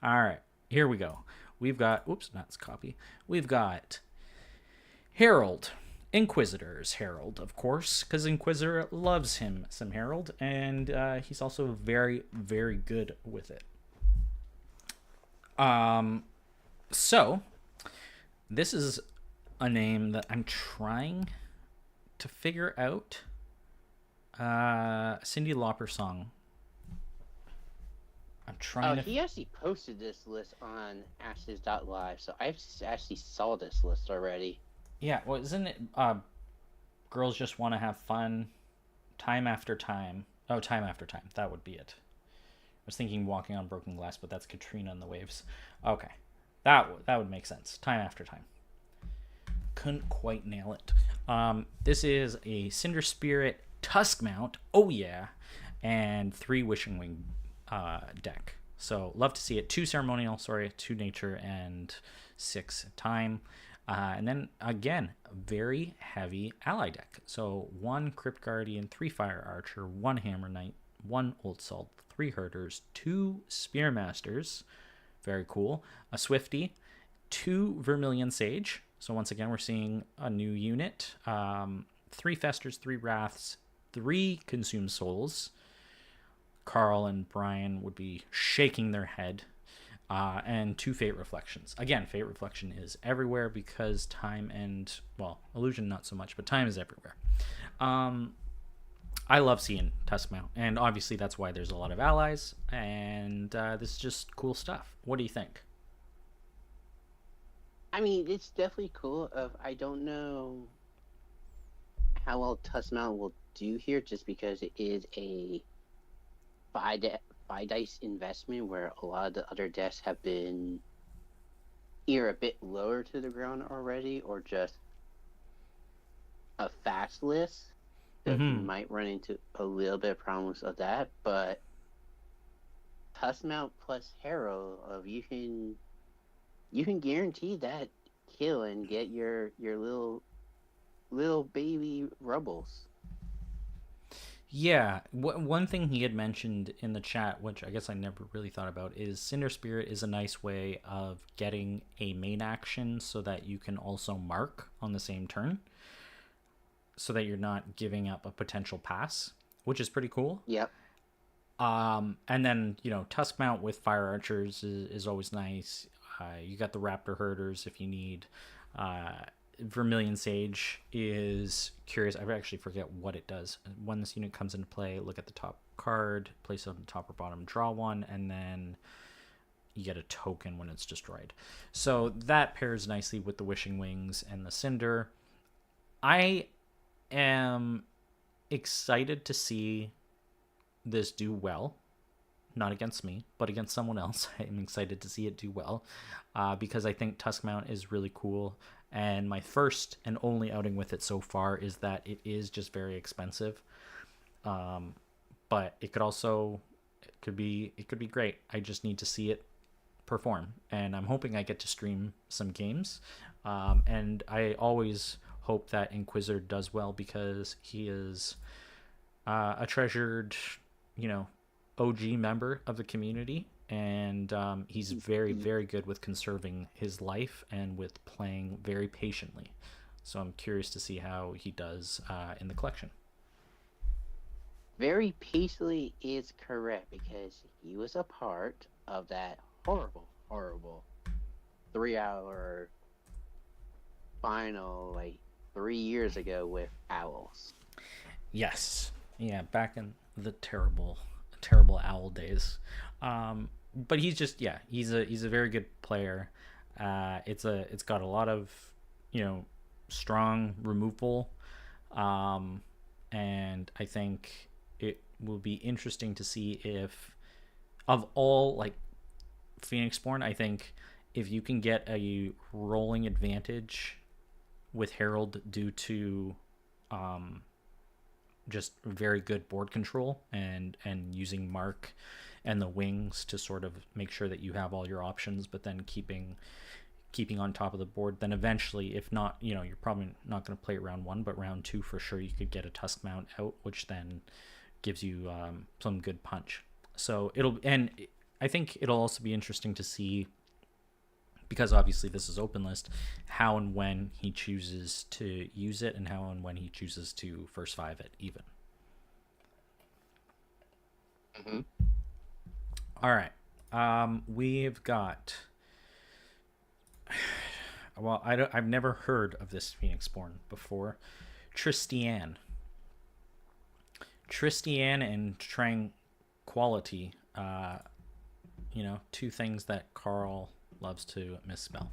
All right. Here we go. We've got, oops, that's copy. We've got Harold. Inquisitor's Harold, of course, because Inquisitor loves him some Harold, and he's also very, very good with it. So, this is a name that I'm trying to figure out. Cyndi Lauper song. I'm Oh, trying to. he actually posted this list on Ashes.live, so I actually saw this list already. Yeah, well, isn't it? Girls just want to have fun, time after time. Oh, time after time. That would be it. I was thinking Walking on Broken Glass, but that's Katrina and the Waves. Okay, that would make sense. Time after time. Couldn't quite nail it. This is a Cinder Spirit Tusk Mount. Oh yeah, and 3 Wishing Wing deck. So love to see it. 2 ceremonial, sorry, 2 nature, and 6 time. And then again, very heavy ally deck. So 1 Crypt Guardian, 3 Fire Archer, 1 Hammer Knight, 1 Old Salt, 3 Herders, 2 Spearmasters, very cool, a Swifty, 2 Vermilion Sage. So once again, we're seeing a new unit. 3 Festers, 3 Wraths, 3 Consume Souls. Carl and Brian would be shaking their head. And 2 Fate Reflections. Again, Fate Reflection is everywhere because time and, well, Illusion not so much, but time is everywhere. I love seeing Tuskmount, and obviously that's why there's a lot of allies, and this is just cool stuff. What do you think? I mean, it's definitely cool. I don't know how well Tussmount will do here, just because it is a five, five dice investment where a lot of the other decks have been either a bit lower to the ground already, or just a fast list. So he Mm-hmm. might run into a little bit of problems of that, but Tussmount plus Harrow of you can guarantee that kill and get your little baby Rubbles. Yeah, one thing he had mentioned in the chat, which I guess I never really thought about, is Cinder Spirit is a nice way of getting a main action so that you can also mark on the same turn, so that you're not giving up a potential pass, which is pretty cool. Yep. And then, Tusk Mount with Fire Archers is always nice. You got the Raptor Herders if you need. Vermilion Sage is curious. I actually forget what it does. When this unit comes into play, look at the top card, place it on the top or bottom, draw one, and then you get a token when it's destroyed. So that pairs nicely with the Wishing Wings and the Cinder. I am excited to see this do well. Not against me, but against someone else. I'm excited to see it do well because I think Tuskmount is really cool. And my first and only outing with it so far is that it is just very expensive. But it could be great. I just need to see it perform, and I'm hoping I get to stream some games. And I always hope that Inquisitor does well because he is a treasured, you know, OG member of the community, and he's very, very good with conserving his life and with playing very patiently. So I'm curious to see how he does in the collection. Very peacefully is correct, because he was a part of that horrible, horrible 3-hour final like 3 years ago with owls. Yes. Yeah, back in the terrible owl days. But he's just, yeah, he's a very good player. It's got a lot of, strong removal. Um, and I think it will be interesting to see if, of all like Phoenixborn, I think if you can get a rolling advantage with Herald due to um, just very good board control and using Mark and the wings to sort of make sure that you have all your options, but then keeping on top of the board, then eventually, if not, you're probably not going to play it round one, but round two for sure, you could get a Tusk Mount out, which then gives you some good punch. So I think it'll also be interesting to see, because obviously this is open list, how and when he chooses to use it and how and when he chooses to first five it even. Mm-hmm. All right. We've got... Well, I've never heard of this Phoenixborn before. Tristian and Tranquility. Two things that Carl loves to misspell.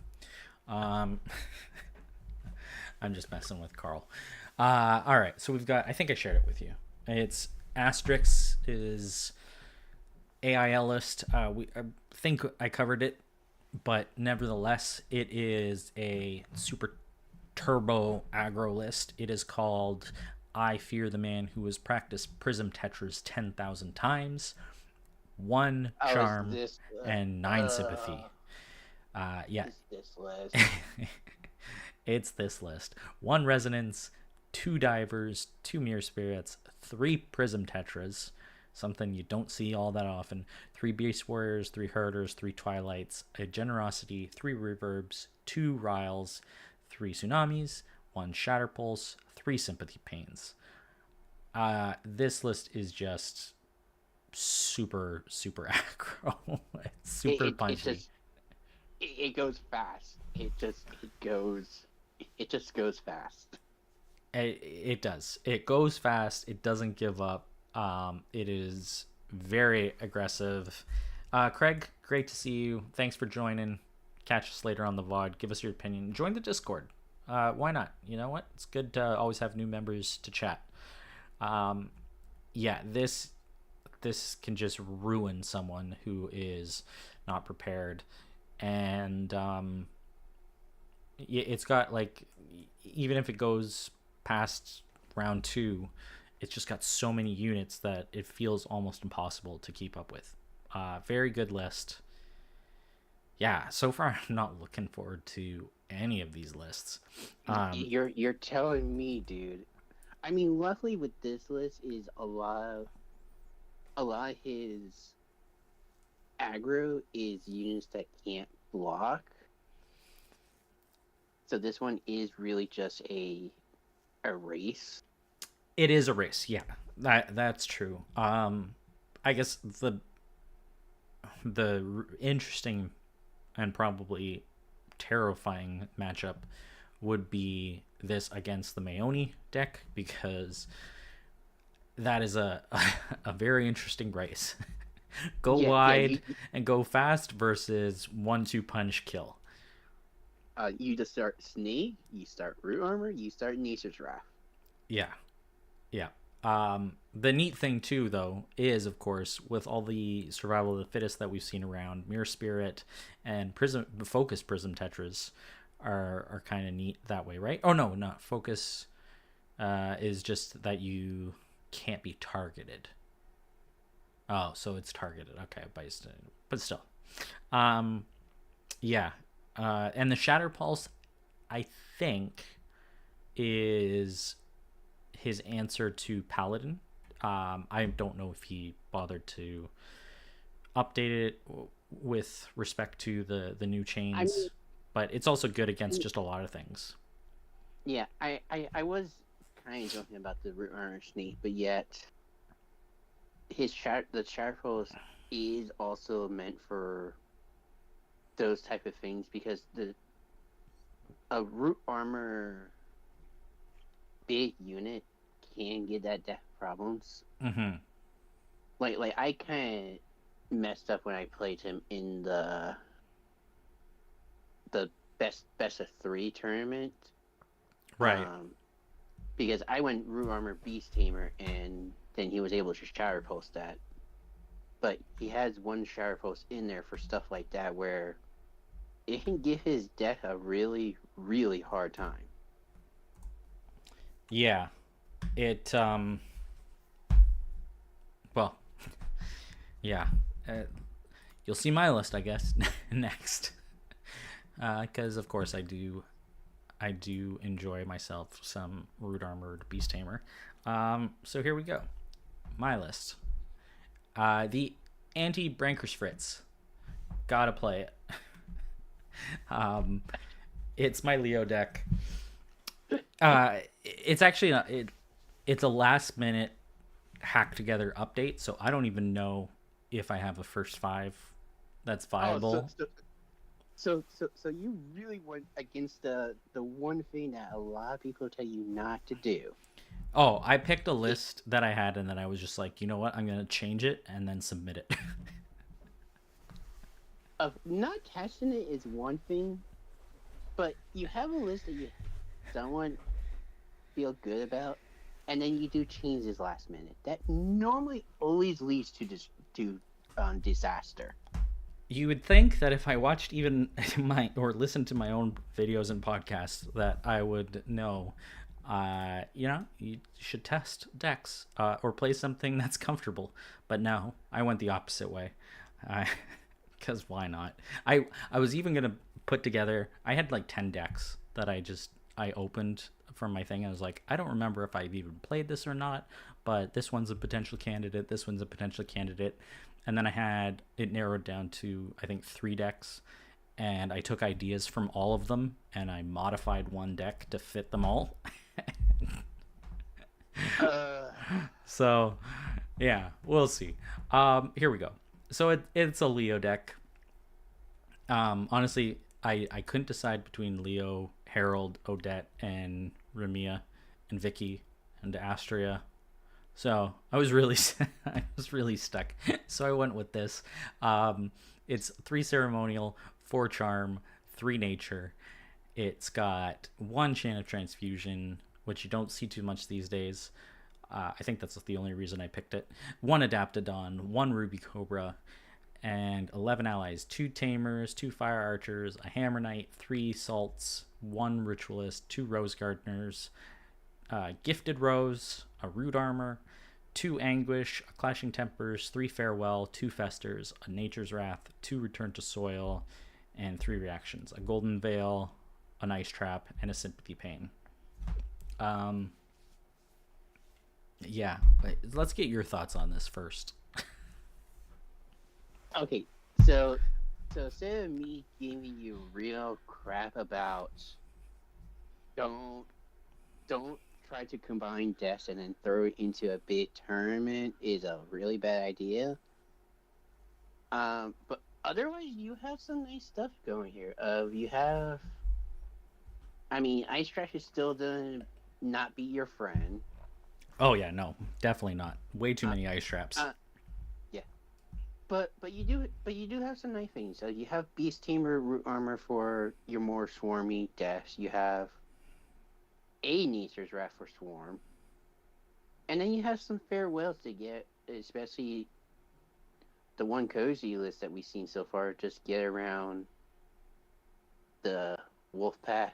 I'm just messing with Carl. All right, so we've got... I think I shared it with you. It's Asterix is AIL list. I think I covered it, but nevertheless, it is a super turbo aggro list. It is called I Fear the Man Who Has Practiced Prism Tetras 10,000 times, 1 charm, and 9 sympathy. Yeah. This list. It's this list. 1 resonance, 2 divers, 2 mirror spirits, 3 prism tetras, something you don't see all that often, 3 beast warriors, 3 herders, 3 twilights, a generosity, 3 reverbs, 2 riles, 3 tsunamis, 1 shatter pulse, 3 sympathy pains. This list is just super aggro. It's super punchy. It goes fast. It just goes fast. It does. It goes fast. It doesn't give up. It is very aggressive. Craig, great to see you. Thanks for joining. Catch us later on the VOD. Give us your opinion. Join the Discord. Why not? You know what? It's good to always have new members to chat. Yeah, this can just ruin someone who is not prepared. And it's got, like, even if it goes past round 2, it's just got so many units that it feels almost impossible to keep up with. Very good list. Yeah, so far I'm not looking forward to any of these lists. You're telling me, dude. I mean, luckily with this list is a lot of his aggro is units that can't block. So this one is really just a race. It is a race, yeah. That's true. I guess the interesting and probably terrifying matchup would be this against the Mayoni deck, because that is a very interesting race. Go wide and go fast versus 1-2 punch kill. You just start Snake, you start Root Armor, you start Nature's Wrath. Yeah. The neat thing too, though, is of course with all the survival of the fittest that we've seen around, Mirror Spirit and Focus Prism Tetras are kind of neat that way, right? Oh no, not Focus. Is just that you can't be targeted. Oh, so it's targeted. Okay, but still. Yeah. And the Shatter Pulse, I think, is his answer to Paladin. I don't know if he bothered to update it with respect to the new chains, but it's also good against just a lot of things. Yeah, I was kind of joking about the Root Armor Snake, but yet the Shatter Pulse is also meant for those type of things because a root armor big unit can get that death problems. Mm-hmm. Like I kind of messed up when I played him in the best of 3 tournament. Right. Because I went root armor beast tamer and then he was able to shower post that. But he has one shower post in there for stuff like that where it can give his deck a really, really hard time. Yeah. It well, yeah. You'll see my list, I guess, next. Because of course I do enjoy myself some root armored beast tamer. So here we go. My list. The anti Brankers Fritz. Gotta play it. It's my Leo deck. It's actually it's a last minute hack together update, so I don't even know if I have a first 5 that's viable. So you really went against the one thing that a lot of people tell you not to do. Oh, I picked a list that I had, and then I was just like, you know what? I'm gonna change it and then submit it. Of not testing it is one thing, but you have a list that you don't feel good about, and then you do changes last minute. That normally always leads to disaster. You would think that if I watched even or listened to my own videos and podcasts, that I would know. You should test decks or play something that's comfortable. But no, I went the opposite way. Because why not? I was even gonna put together. I had like 10 decks that I opened from my thing. I was like, I don't remember if I've even played this or not, but this one's a potential candidate. This one's a potential candidate. And then I had it narrowed down to, I think, 3 decks. And I took ideas from all of them and I modified one deck to fit them all. So, yeah, we'll see. Here we go. So it's a Leo deck. Honestly, I couldn't decide between Leo, Harold, Odette, and Ramia, and Vicky, and Astria. So I was really stuck. So I went with this. It's 3 ceremonial, 4 charm, 3 nature. It's got 1 Chant of Transfusion, which you don't see too much these days. I think that's the only reason I picked it. 1 Adaptodon, 1 Ruby Cobra, and 11 allies. 2 Tamers, 2 Fire Archers, a Hammer Knight, 3 Salts, 1 Ritualist, 2 Rose Gardeners, Gifted Rose, a Root Armor, 2 Anguish, a Clashing Tempers, 3 Farewell, 2 Festers, a Nature's Wrath, 2 Return to Soil, and 3 Reactions. A Golden Veil, an Ice Trap, and a Sympathy Pain. Yeah, let's get your thoughts on this first. Okay, so instead of me giving you real crap about don't try to combine decks and then throw it into a big tournament is a really bad idea. But otherwise, you have some nice stuff going here. You have, Ice Trash is still doing not be your friend. Oh yeah, no, definitely not. Way too many ice traps. Yeah, but you do have some nice things. So you have Beast Tamer Root Armor for your more swarmy decks. You have a Nature's Wrath for Swarm, and then you have some farewells to get, especially the one cozy list that we've seen so far. Just get around the wolf path,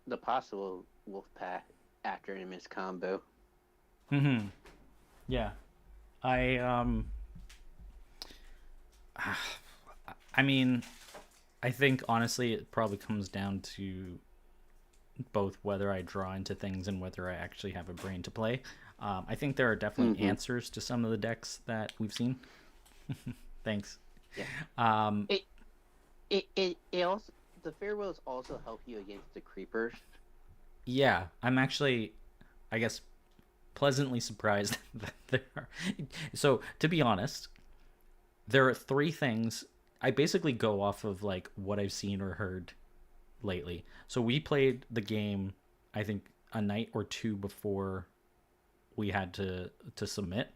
the possible wolf path after an miss combo. Yeah, I mean, I think honestly it probably comes down to both whether I draw into things and whether I actually have a brain to play. I think there are definitely answers to some of the decks that we've seen. Thanks. Yeah. It also, the farewells also help you against the creepers. Yeah, I'm actually, I guess, pleasantly surprised that there are. So to be honest, there are 3 things I basically go off of like what I've seen or heard lately. So we played the game, I think a night or two before we had to submit.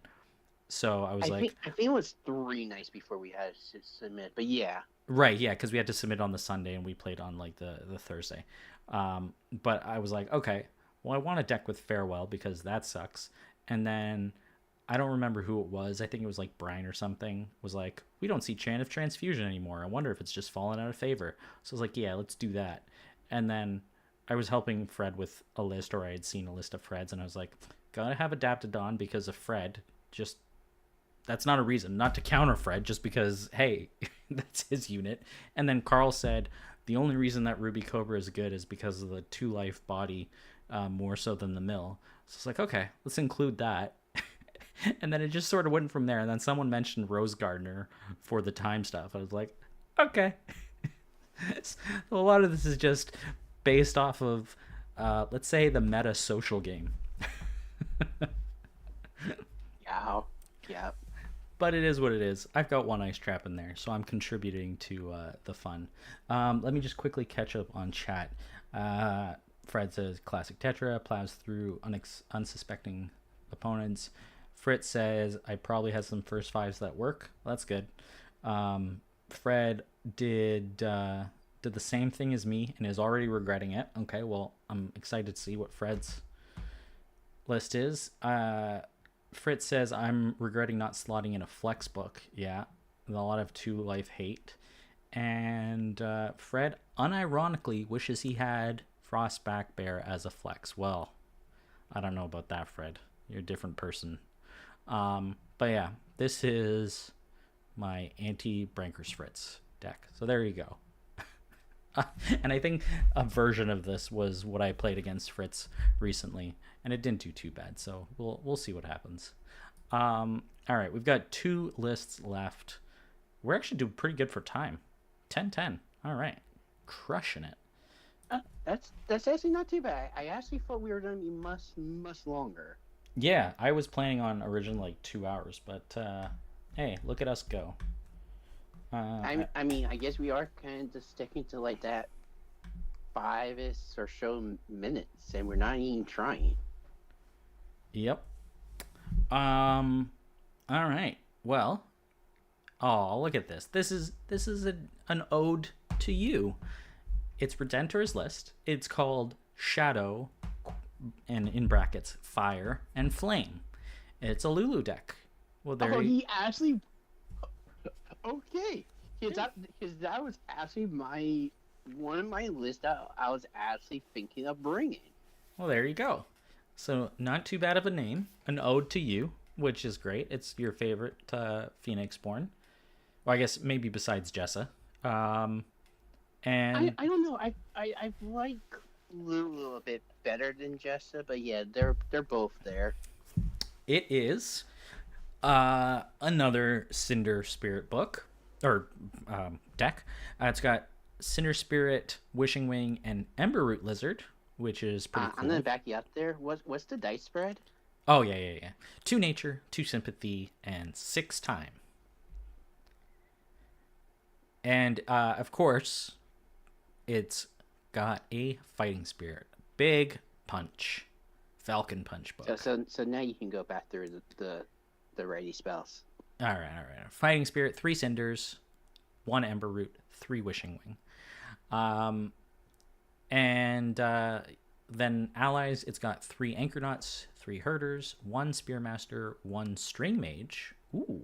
So I was like, I think it was 3 nights before we had to submit. But yeah, right, yeah, because we had to submit on the Sunday and we played on like the Thursday. But I was like, okay, well, I want a deck with Farewell because that sucks. And then I don't remember who it was. I think it was like Brian or something. Was like, we don't see Chant of Transfusion anymore. I wonder if it's just fallen out of favor. So I was like, yeah, let's do that. And then I was helping Fred with a list, or I had seen a list of Freds, and I was like, gotta have Adaptodon because of Fred. Just that's not a reason not to counter Fred, just because hey, that's his unit. And then Carl said the only reason that Ruby Cobra is good is because of the 2-life body, more so than the mill. So it's like, okay, let's include that. And then it just sort of went from there. And then someone mentioned Rose Gardener for the time stuff. I was like, okay. So a lot of this is just based off of, let's say, the meta social game. yeah, yeah. But it is what it is. I've got one ice trap in there, so I'm contributing to the fun. Let me just quickly catch up on chat. Fred says, classic Tetra, plows through unsuspecting opponents. Fritz says, I probably had some first fives that work. Well, that's good. Fred did the same thing as me and is already regretting it. Okay, well, I'm excited to see what Fred's list is. Fritz says, I'm regretting not slotting in a flex book. Yeah, a lot of 2-life hate. And Fred unironically wishes he had Frostback Bear as a flex. Well, I don't know about that, Fred. You're a different person. But yeah, this is my anti-Brankers Fritz deck. So there you go. And I think a version of this was what I played against Fritz recently, and it didn't do too bad. So we'll see what happens. All right, we've got 2 lists left. We're actually doing pretty good for time. 10-10. All right, crushing it. That's actually not too bad. I actually thought we were going to be much longer. Yeah, I was planning on originally like 2 hours, but hey, look at us go. I mean, I guess we are kind of just sticking to like that 5-ish or so minutes, and we're not even trying. Yep. All right. Well, oh, look at this. This is an ode to you. It's Redentor's list. It's called Shadow, and in brackets, Fire and Flame. It's a Lulu deck. Well, there. He actually. Okay, because that was actually one of my lists that I was actually thinking of bringing. Well, there you go. So not too bad of a name. An ode to you, which is great. It's your favorite Phoenixborn. Well, I guess maybe besides Jessa. And I don't know. I like Lulu a bit better than Jessa, but yeah, they're both there. It is another Cinder Spirit book or deck. It's got Cinder Spirit, Wishing Wing, and Emberroot Lizard, which is pretty cool. I'm gonna back you up there. What's the dice spread? Oh yeah. 2 nature, 2 sympathy, and 6 time. And of course, it's got a Fighting Spirit, Big Punch, Falcon Punch book. So now you can go back through the ready spells. All right. Fighting Spirit, 3 Cinders, 1 Emberroot, 3 Wishing Wing. And then allies, it's got 3 Anchornuts, 3 Herders, 1 Spearmaster, 1 String Mage. Ooh,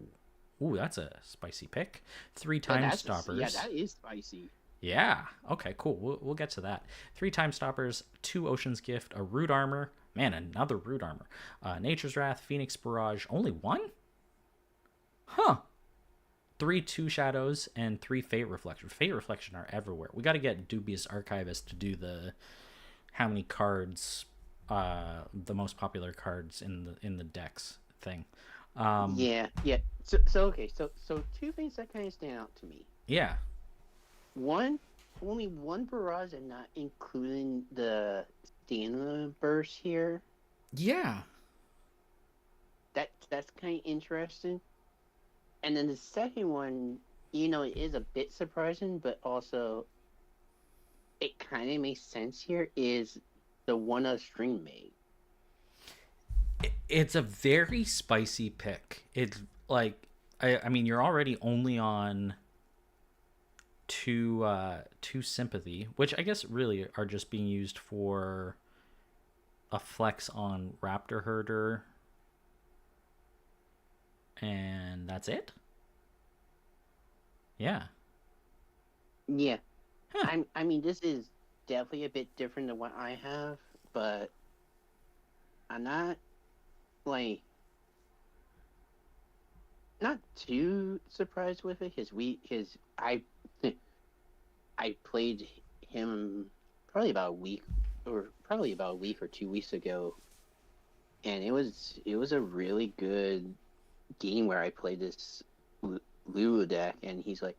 that's a spicy pick. 3 Time Stoppers. Yeah, that is spicy. Yeah. Okay, cool. We'll get to that. 3 Time Stoppers, 2 Ocean's Gift, a Root Armor. Man, another Root Armor. Nature's Wrath, Phoenix Barrage. Only 1? Huh. 3 Two Shadows, and 3 Fate Reflection. Fate Reflection are everywhere. We got to get Dubious Archivist to do the how many cards, the most popular cards in the decks thing. Yeah. So okay. So 2 things that kind of stand out to me. Yeah. One, only 1 barrage, and not including the stamina burst here. Yeah. That's kind of interesting. And then the second one, it is a bit surprising, but also it kind of makes sense here. Is the one a stream made? It's a very spicy pick. It's like I mean you're already only on two sympathy, which I guess really are just being used for a flex on Raptor Herder, and that's it. Yeah. Yeah, Huh. I mean, this is definitely a bit different than what I have, but I'm not like not too surprised with it. I played him probably about a week or 2 weeks ago, and it was a really good game where I played this Lulu deck, and he's like,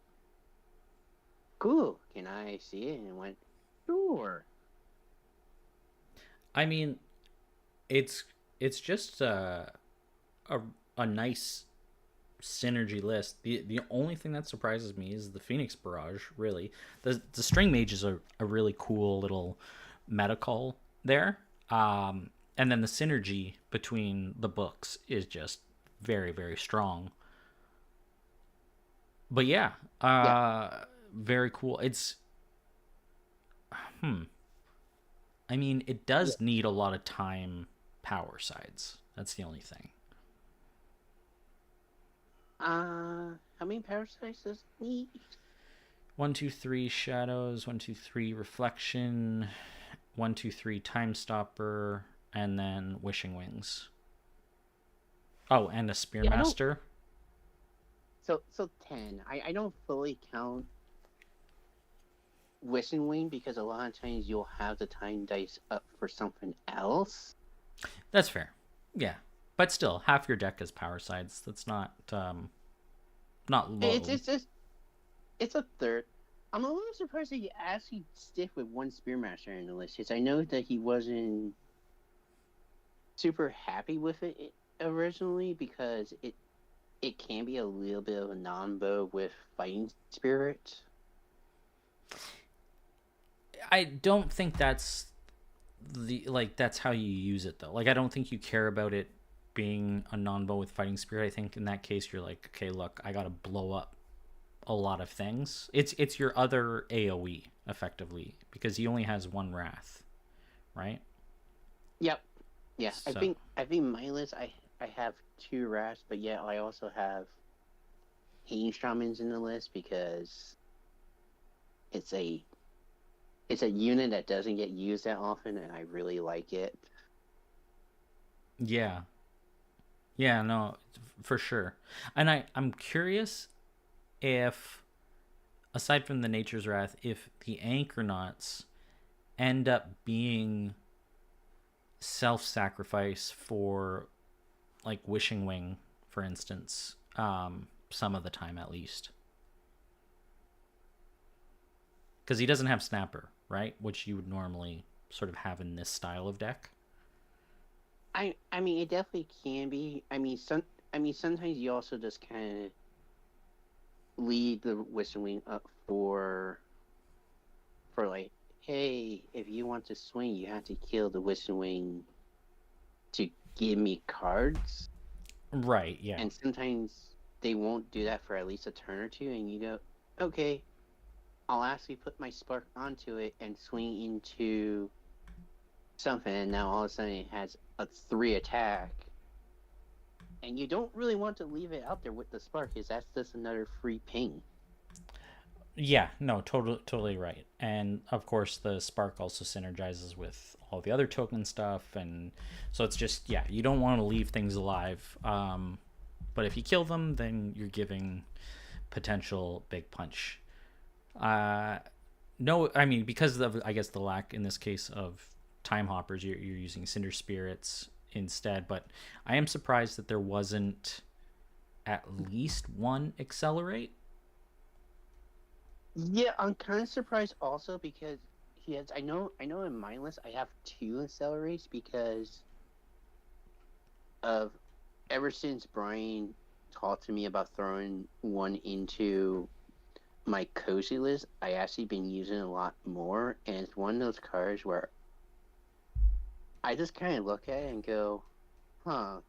"Cool, can I see it?" And I went, "Sure." I mean, it's it's just a a nice synergy list. The only thing that surprises me is the Phoenix Barrage. Really, the String Mage is a really cool little meta call there. And then the synergy between the books is just very strong. But yeah, Yeah, very cool. It's hmm. I mean, it yeah. does need a lot of time power sides. That's the only thing. How many parasites does it need? 1, 2, 3 shadows, 1, 2, 3 reflection, 1, 2, 3 time stopper, and then wishing wings. Oh, and a Yeah, I don't. spearmaster. So 10. I don't fully count Wishing Wing because a lot of times you'll have the time dice up for something else. That's fair. Yeah, but still, half your deck is power sides. That's not It's low. it's just it's a third. I'm a little surprised that you actually stick with one Spearmaster in the list because I know that he wasn't super happy with it originally because it can be a little bit of a non-bow with fighting spirit. I don't think that's that's how you use it though. Like I don't think you care about it being a non-bow with fighting spirit. I think in that case you're like, okay, look, I gotta blow up a lot of things. It's your other AoE effectively because he only has one wrath, right? Yep. Yeah. I So think I think my list I have two rats, but yeah, I also have Hain Shamans in the list because it's a it's a unit that doesn't get used that often, and I really like it. yeah, yeah, no, for sure. And I'm curious if aside from the Nature's Wrath, if the Anchornauts end up being self-sacrifice for like Wishing Wing, for instance, some of the time at least, because he doesn't have Snapper, right? Which you would normally sort of have in this style of deck. I mean, it definitely can be. I mean, sometimes you also just kind of lead the Wishing Wing up for like, hey, if you want to swing, you have to kill the Wishing Wing to give me cards. Right. Yeah. And sometimes they won't do that for at least a turn or two, and you go, okay, I'll actually put my spark onto it and swing into something, and now all of a sudden it has a 3 attack. And you don't really want to leave it out there with the spark, because that's just another free ping. Yeah. No. Totally right. And of course, the spark also synergizes with all the other token stuff, and so it's just yeah, you don't want to leave things alive. But if you kill them, then you're giving potential big punch. Uh, no, I mean because of I guess the lack in this case of time hoppers, you're using cinder spirits instead. But I am surprised that there wasn't at least one accelerate. Yeah, I'm kind of surprised also because he has. I know in my list I have two accelerates because of ever since Brian talked to me about throwing one into my cozy list, I actually been using a lot more, and it's one of those cards where I just kind of look at it and go, huh,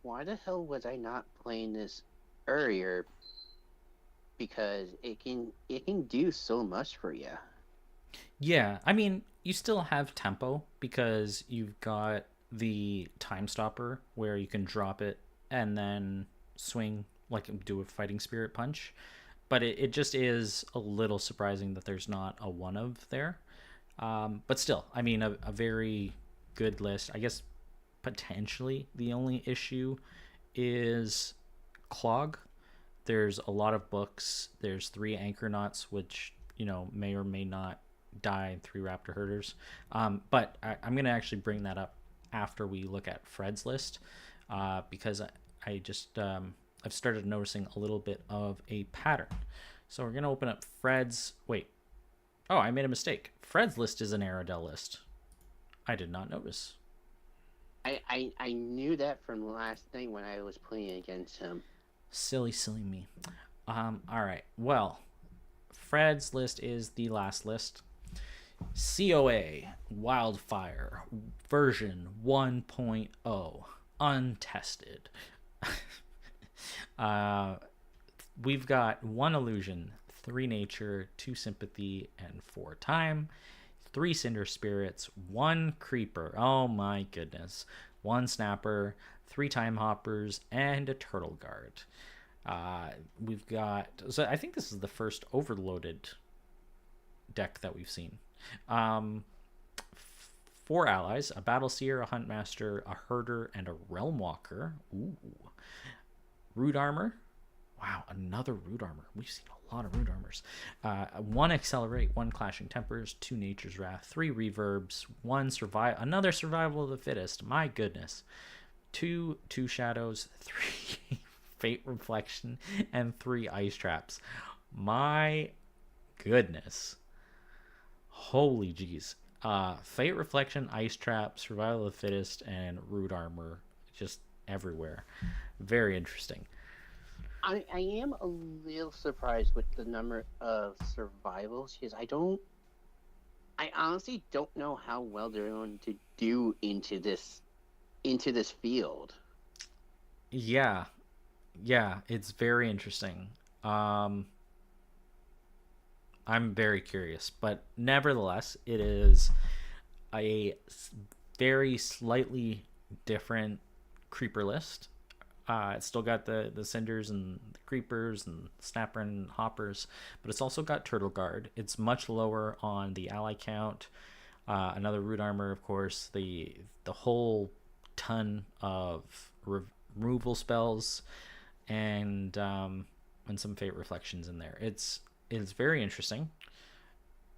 why the hell was I not playing this earlier? Because it can do so much for you. Yeah, I mean, you still have tempo because you've got the time stopper where you can drop it and then swing like do a fighting spirit punch. But it just is a little surprising that there's not a one of there. But still, I mean, a very good list. I guess potentially the only issue is clog. There's a lot of books. There's three anchor knots, which may or may not die in three raptor herders. But I'm gonna actually bring that up after we look at Fred's list, because I just I've started noticing a little bit of a pattern. So we're gonna open up Fred's. Wait, oh, I made a mistake. Fred's list is an Aerodel list. I did not notice. I knew that from the last thing when I was playing against him. Silly me. All right. Well, Fred's list is the last list. COA Wildfire version 1.0 untested. We've got 1 illusion, 3 nature, 2 sympathy, and 4 time. 3 cinder spirits, 1 creeper. Oh my goodness. 1 snapper, 3 time hoppers, and a turtle guard. We've got. So I think this is the first overloaded deck that we've seen. 4 allies: a battle seer, a hunt master, a herder, and a realm walker. Ooh. Root armor. Wow, another root armor. We've seen a lot of root armors. 1 accelerate, 1 clashing tempers, 2 nature's wrath, 3 reverbs, 1 survive, another survival of the fittest. My goodness. 2 shadows, 3 fate reflection, and 3 ice traps. My goodness. Holy jeez. Fate reflection, ice trap, survival of the fittest, and root armor just everywhere. Very interesting. I am a little surprised with the number of survivals because I honestly don't know how well they're going to do into this field. Yeah, it's very interesting. I'm very curious, but nevertheless, it is a very slightly different creeper list. It's still got the cinders and the creepers and snapper and hoppers, but it's also got turtle guard. It's much lower on the ally count. Another root armor, of course. The whole ton of removal spells, and some fate reflections in there. It's very interesting.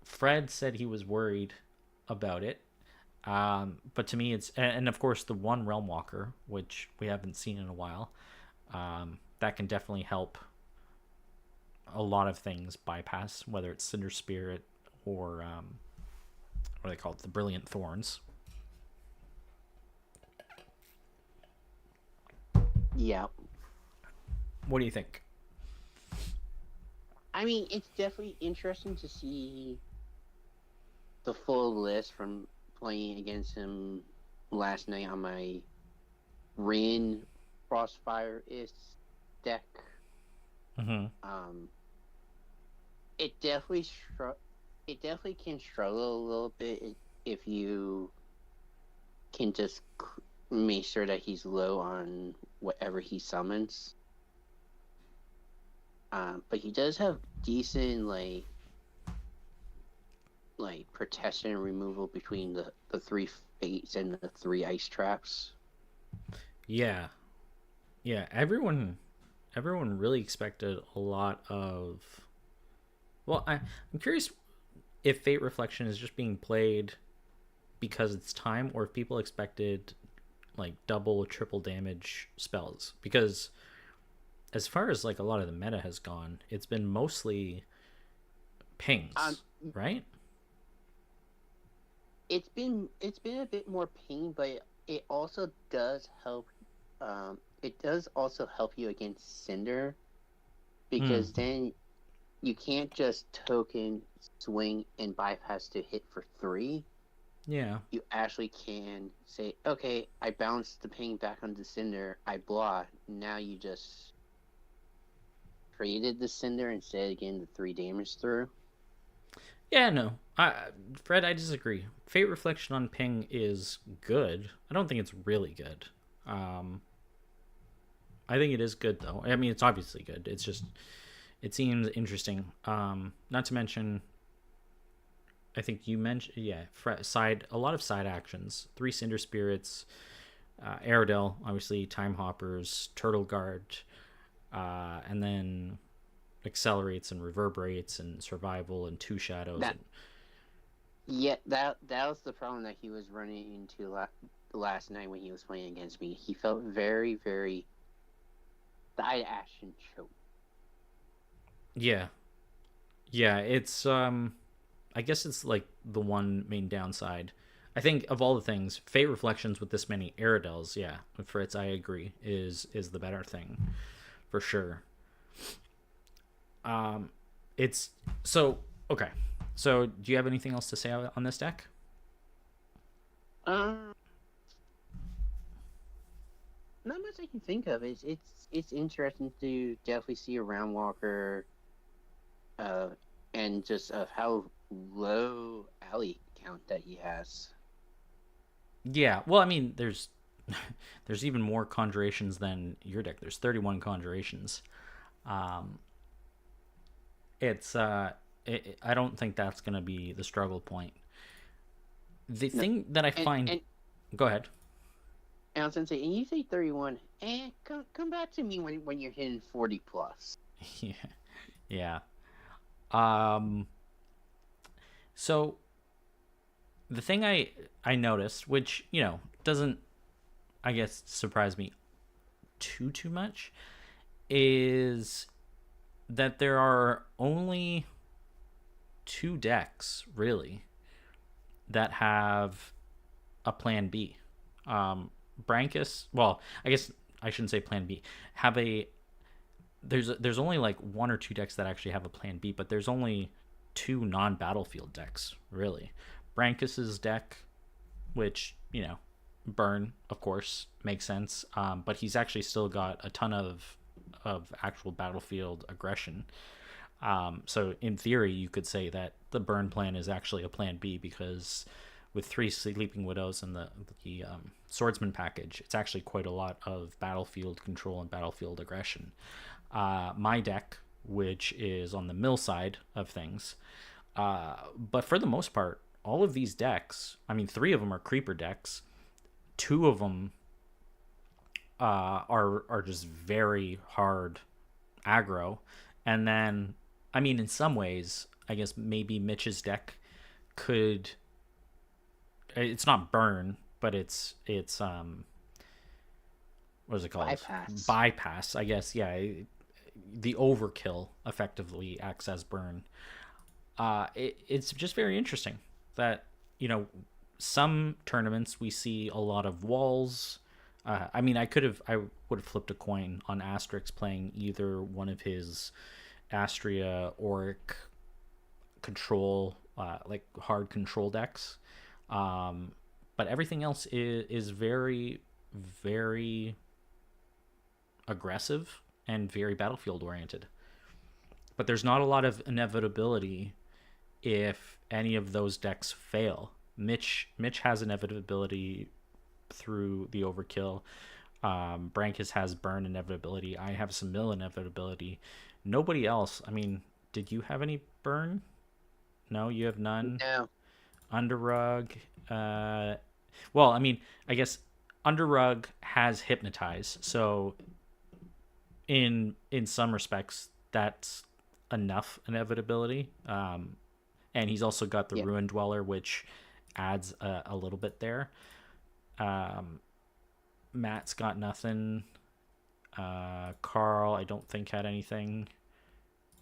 Fred said he was worried about it. But to me, it's, and of course the 1 realm walker, which we haven't seen in a while, that can definitely help a lot of things bypass, whether it's cinder spirit or what do they call it, the brilliant thorns. Yeah. What do you think? I mean, it's definitely interesting to see the full list from playing against him last night on my Rin Frostfire is deck. Mm-hmm. It definitely can struggle a little bit if you can just make sure that he's low on whatever he summons. But he does have decent like protection and removal between the 3 fates and the 3 ice traps. Yeah, everyone really expected a lot of. Well, I'm curious if Fate Reflection is just being played because it's time, or if people expected like double or triple damage spells. Because as far as like a lot of the meta has gone, it's been mostly pings, right? It's been a bit more ping, but it also does help. It does also help you against Cinder, because then you can't just token, swing, and bypass to hit for 3. Yeah. You actually can say, okay, I bounced the ping back onto the Cinder, I block. Now you just created the Cinder instead of getting the 3 damage through. Yeah, no. Fred, I disagree. Fate Reflection on ping is good. I don't think it's really good. Um, I think it is good though. I mean, it's obviously good. It's just it seems interesting. Not to mention, I think you mentioned a lot of side actions. 3 Cinder Spirits, Aerodel, obviously Time Hoppers, Turtle Guard, and then accelerates and reverberates and survival and 2 shadows. That was the problem that he was running into last night when he was playing against me. He felt very, very side action choke. Yeah, it's I guess it's like the one main downside. I think of all the things, Fate Reflections with this many Aerodels, yeah, Fritz, I agree, is the better thing for sure. It's so okay. So, do you have anything else to say on this deck? Not much I can think of. It's interesting to definitely see a Round Walker, and just of how low alley count that he has. Yeah, well, I mean, there's there's even more conjurations than your deck. There's 31 conjurations. Um, it's I don't think that's gonna be the struggle point. The thing that I find, and go ahead. I was gonna say, and you say 31, come back to me when you're hitting 40 plus. Yeah, yeah. Um, so the thing I noticed, which doesn't, I guess, surprise me too much, is that there are only 2 decks really that have a plan B. Brancus, well, I guess I shouldn't say plan B. Have a there's only like 1 or 2 decks that actually have a plan B, but there's only 2 non-battlefield decks really. Brancus's deck, which burn, of course, makes sense, but he's actually still got a ton of actual battlefield aggression. So in theory, you could say that the burn plan is actually a plan B, because with 3 Sleeping Widows and the Swordsman package, it's actually quite a lot of battlefield control and battlefield aggression. My deck, which is on the mill side of things, but for the most part, all of these decks, I mean, 3 of them are creeper decks, 2 of them are just very hard aggro, and then, I mean, in some ways, I guess maybe Mitch's deck could, it's not burn, but it's what is it called? Bypass, I guess. Yeah, the overkill effectively acts as burn. It's just very interesting that some tournaments we see a lot of walls. I mean, I would have flipped a coin on Asterix playing either one of his Astria, Auric control, like hard control decks. But everything else is very, very aggressive and very battlefield oriented. But there's not a lot of inevitability if any of those decks fail. Mitch has inevitability through the overkill. Brancus has burn inevitability. I have some mill inevitability. Nobody else. I mean, did you have any burn? No, you have none. No. Underrug. Well, I mean, I guess Underrug has hypnotize, so in some respects, that's enough inevitability. And he's also got the Ruin Dweller, which adds a little bit there. Matt's got nothing. Carl, I don't think, had anything.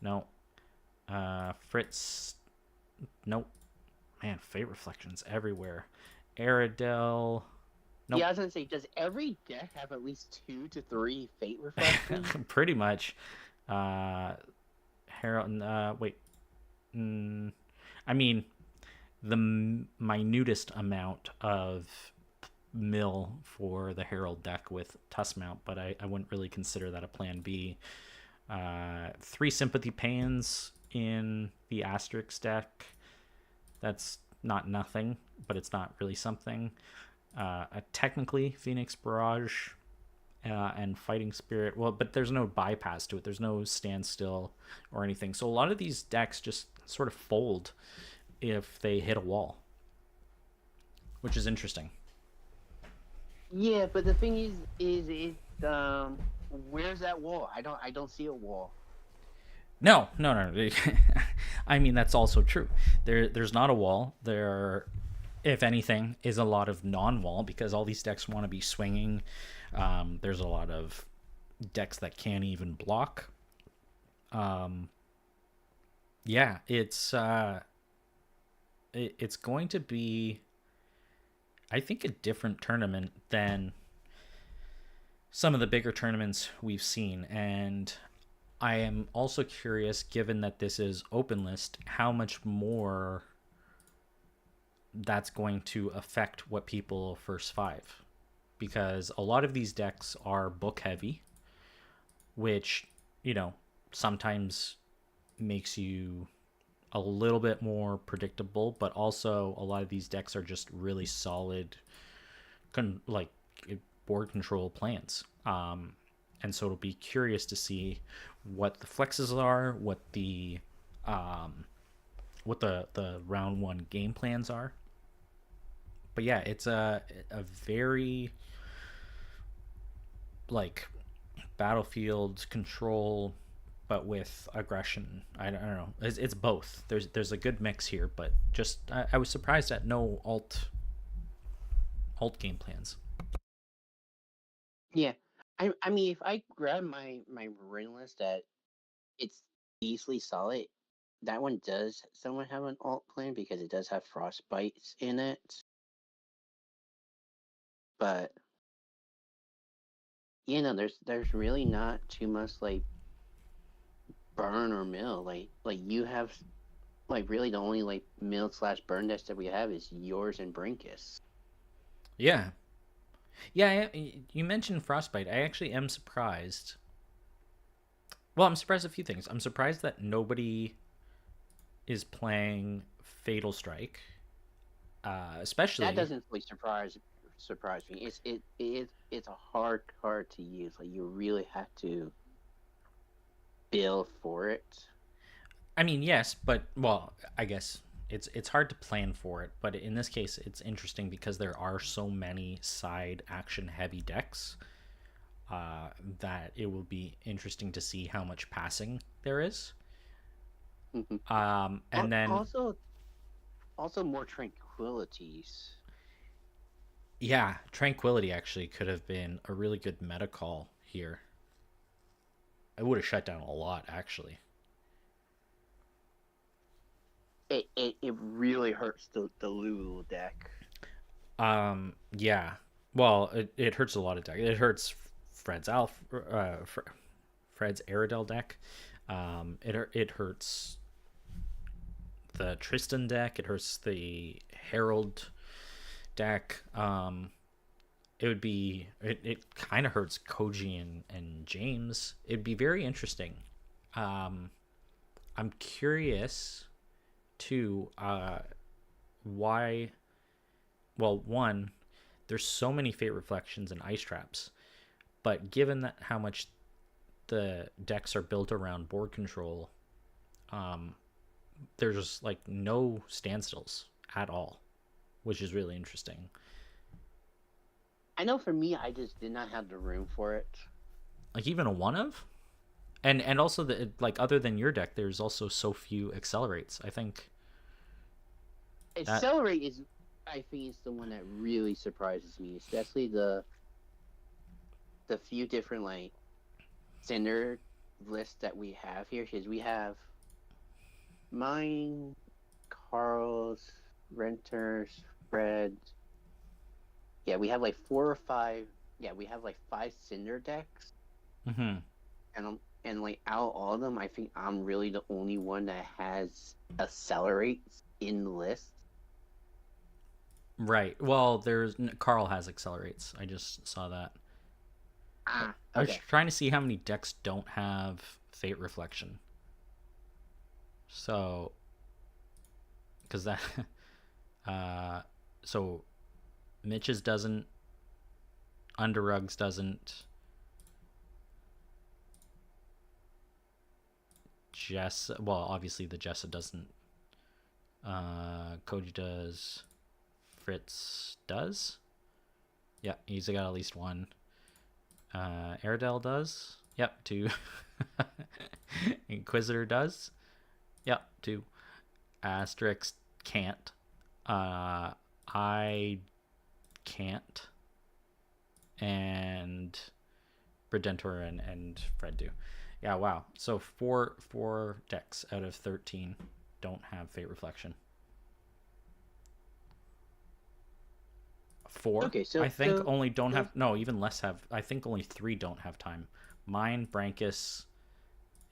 No. Fritz, nope. Man, Fate Reflections everywhere. Aerodel, nope. Yeah, I was gonna say, does every deck have at least 2 to 3 Fate Reflections? Pretty much. Herald. Wait. Mm, I mean, the minutest amount of mill for the Herald deck with Tusk Mount, but I wouldn't really consider that a plan B. 3 Sympathy Pains in the Asterix deck. That's not nothing, but it's not really something. Technically, Phoenix Barrage and Fighting Spirit. Well, but there's no bypass to it. There's no standstill or anything. So a lot of these decks just sort of fold if they hit a wall, which is interesting. Yeah, but the thing is where's that wall? I don't see a wall. No, no, no. I mean, that's also true. There's not a wall. There, if anything, is a lot of non-wall because all these decks want to be swinging. There's a lot of decks that can't even block. Yeah, it's going to be, I think, a different tournament than some of the bigger tournaments we've seen, and I am also curious, given that this is open list, how much more that's going to affect what people first five. Because a lot of these decks are book heavy, which, you know, sometimes makes you a little bit more predictable, but also a lot of these decks are just really solid, like board control plans. And so it'll be curious to see what the flexes are, what the round one game plans are. But yeah, it's a very like battlefield control, but with aggression. I don't know. It's both. There's a good mix here, but just I was surprised at no alt game plans. Yeah. I mean if I grab my Marin list that it's easily solid, that one does somewhat have an alt plan because it does have frostbites in it. But you know, there's really not too much like burn or mill. Like you have like really the only like mill slash burn desk that we have is yours and Brinkus. Yeah, yeah. You mentioned frostbite. I actually am surprised. Well, I'm surprised a few things. I'm surprised that nobody is playing Fatal Strike, That especially. doesn't really surprise me. It's a hard card to use. Like you really have to build for it. I mean, yes, but well, I guess it's hard to plan for it. But in this case, it's interesting because there are so many side action heavy decks that it will be interesting to see how much passing there is. Mhm. And then Also more tranquilities. yeah, Tranquility actually could have been a really good meta call here. It would have shut down a lot actually. It really hurts the Lulu deck. Yeah. Well, it hurts a lot of deck. It hurts Fred's Fred's Aerodel deck. It hurts the Tristan deck. It hurts the Herald deck. It kind of hurts Koji and James. It'd be very interesting. Um, I'm curious too. Why? Well, one, there's so many Fate Reflections and Ice Traps, but given that how much the decks are built around board control, um, there's like no standstills at all, which is really interesting. I know for me, I just did not have the room for it. Like even a one of, and also the like other than your deck, there's also so few accelerates. I think that Accelerate is, I think, is the one that really surprises me, especially the few different like center lists that we have here. Because we have mine, Carl's, Renters, Fred. Yeah, we have like 4 or 5. Yeah, we have like 5 Cinder decks, mm-hmm. and and like out of all of them, I think I'm really the only one that has accelerates in the list. Right. Well, Carl has accelerates. I just saw that. Ah, I was okay. trying to see how many decks don't have Fate Reflection. So, because that, uh, so Mitch's doesn't, Underrugs doesn't, Jess. Well, obviously the Jessa doesn't. Koji does. Fritz does. Yeah, he's got at least one. Airedale does. Yep, two. Inquisitor does. Yep, two. Asterix can't. I can't. And Redentor and Fred do. Yeah, wow. So four decks out of 13 don't have Fate Reflection. Four, Okay, I think, so only don't have. No, even less have. I think only three don't have time. Mine, Brankus,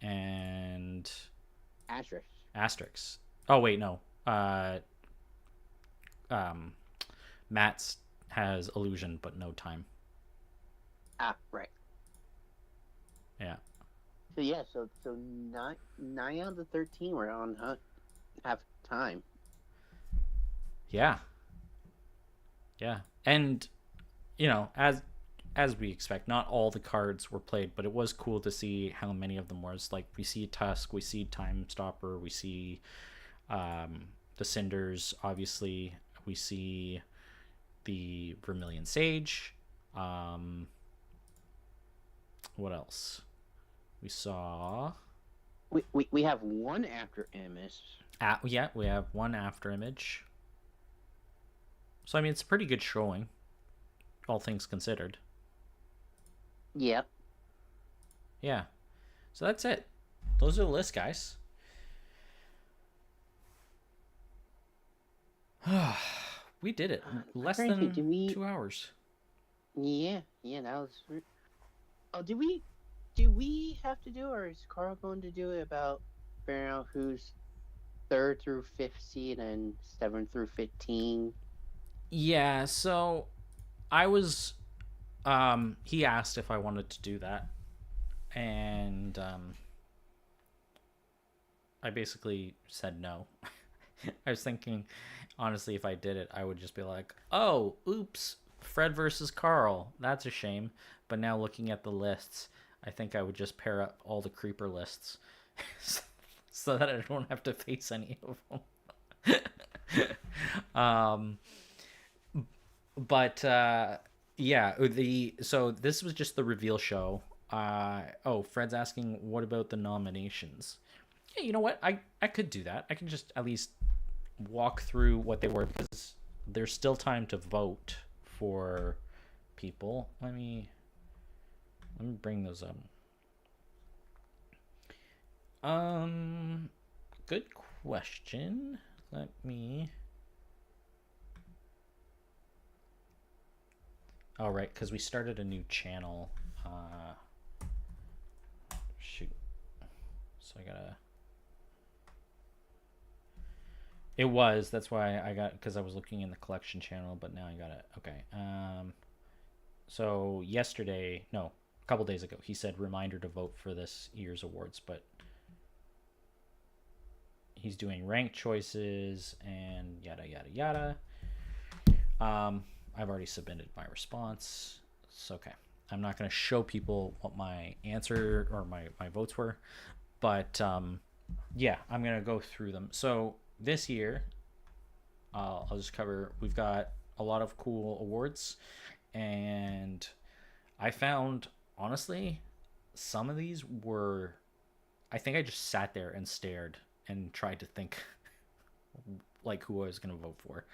and asterisk. Asterix. Oh wait, no. Um, Matt's has illusion, but no time. Ah, right. Yeah. So yeah, so nine out of the 13 were on have time. Yeah. Yeah. And as we expect, not all the cards were played, but it was cool to see how many of them was. Like, we see Tusk, we see Time Stopper, we see the Cinders, obviously, we see the Vermilion Sage. What else? We saw. We have one after Emis. Yeah, we have one after image. So I mean, it's a pretty good showing, all things considered. Yep. Yeah. So that's it. Those are the lists, guys. We did it. Less than 2 hours. Yeah, that was. Oh, do we have to do, or is Carl going to do it about figuring out who's 3rd through 5th seed and 7th through 15? Yeah, so I was he asked if I wanted to do that, and I basically said no. I was thinking, honestly, if I did it, I would just be like, oh, oops, Fred versus Carl. That's a shame. But now looking at the lists, I think I would just pair up all the creeper lists so that I don't have to face any of them. But yeah, so this was just the reveal show. Fred's asking, what about the nominations? Yeah, you know what? I could do that. I can just at least walk through what they were, because there's still time to vote for people. Let me bring those up. Good question. Let me. Oh, right, because we started a new channel. Shoot. So I gotta. It was. That's why I got, because I was looking in the collection channel, but now I got it. Okay. So yesterday, no, a couple days ago, he said reminder to vote for this year's awards, but he's doing ranked choices and yada yada yada. I've already submitted my response. It's okay. I'm not going to show people what my answer or my votes were, but yeah, I'm going to go through them. So this year, I'll just cover. We've got a lot of cool awards, and I found, honestly, some of these were. I think I just sat there and stared and tried to think like who I was going to vote for.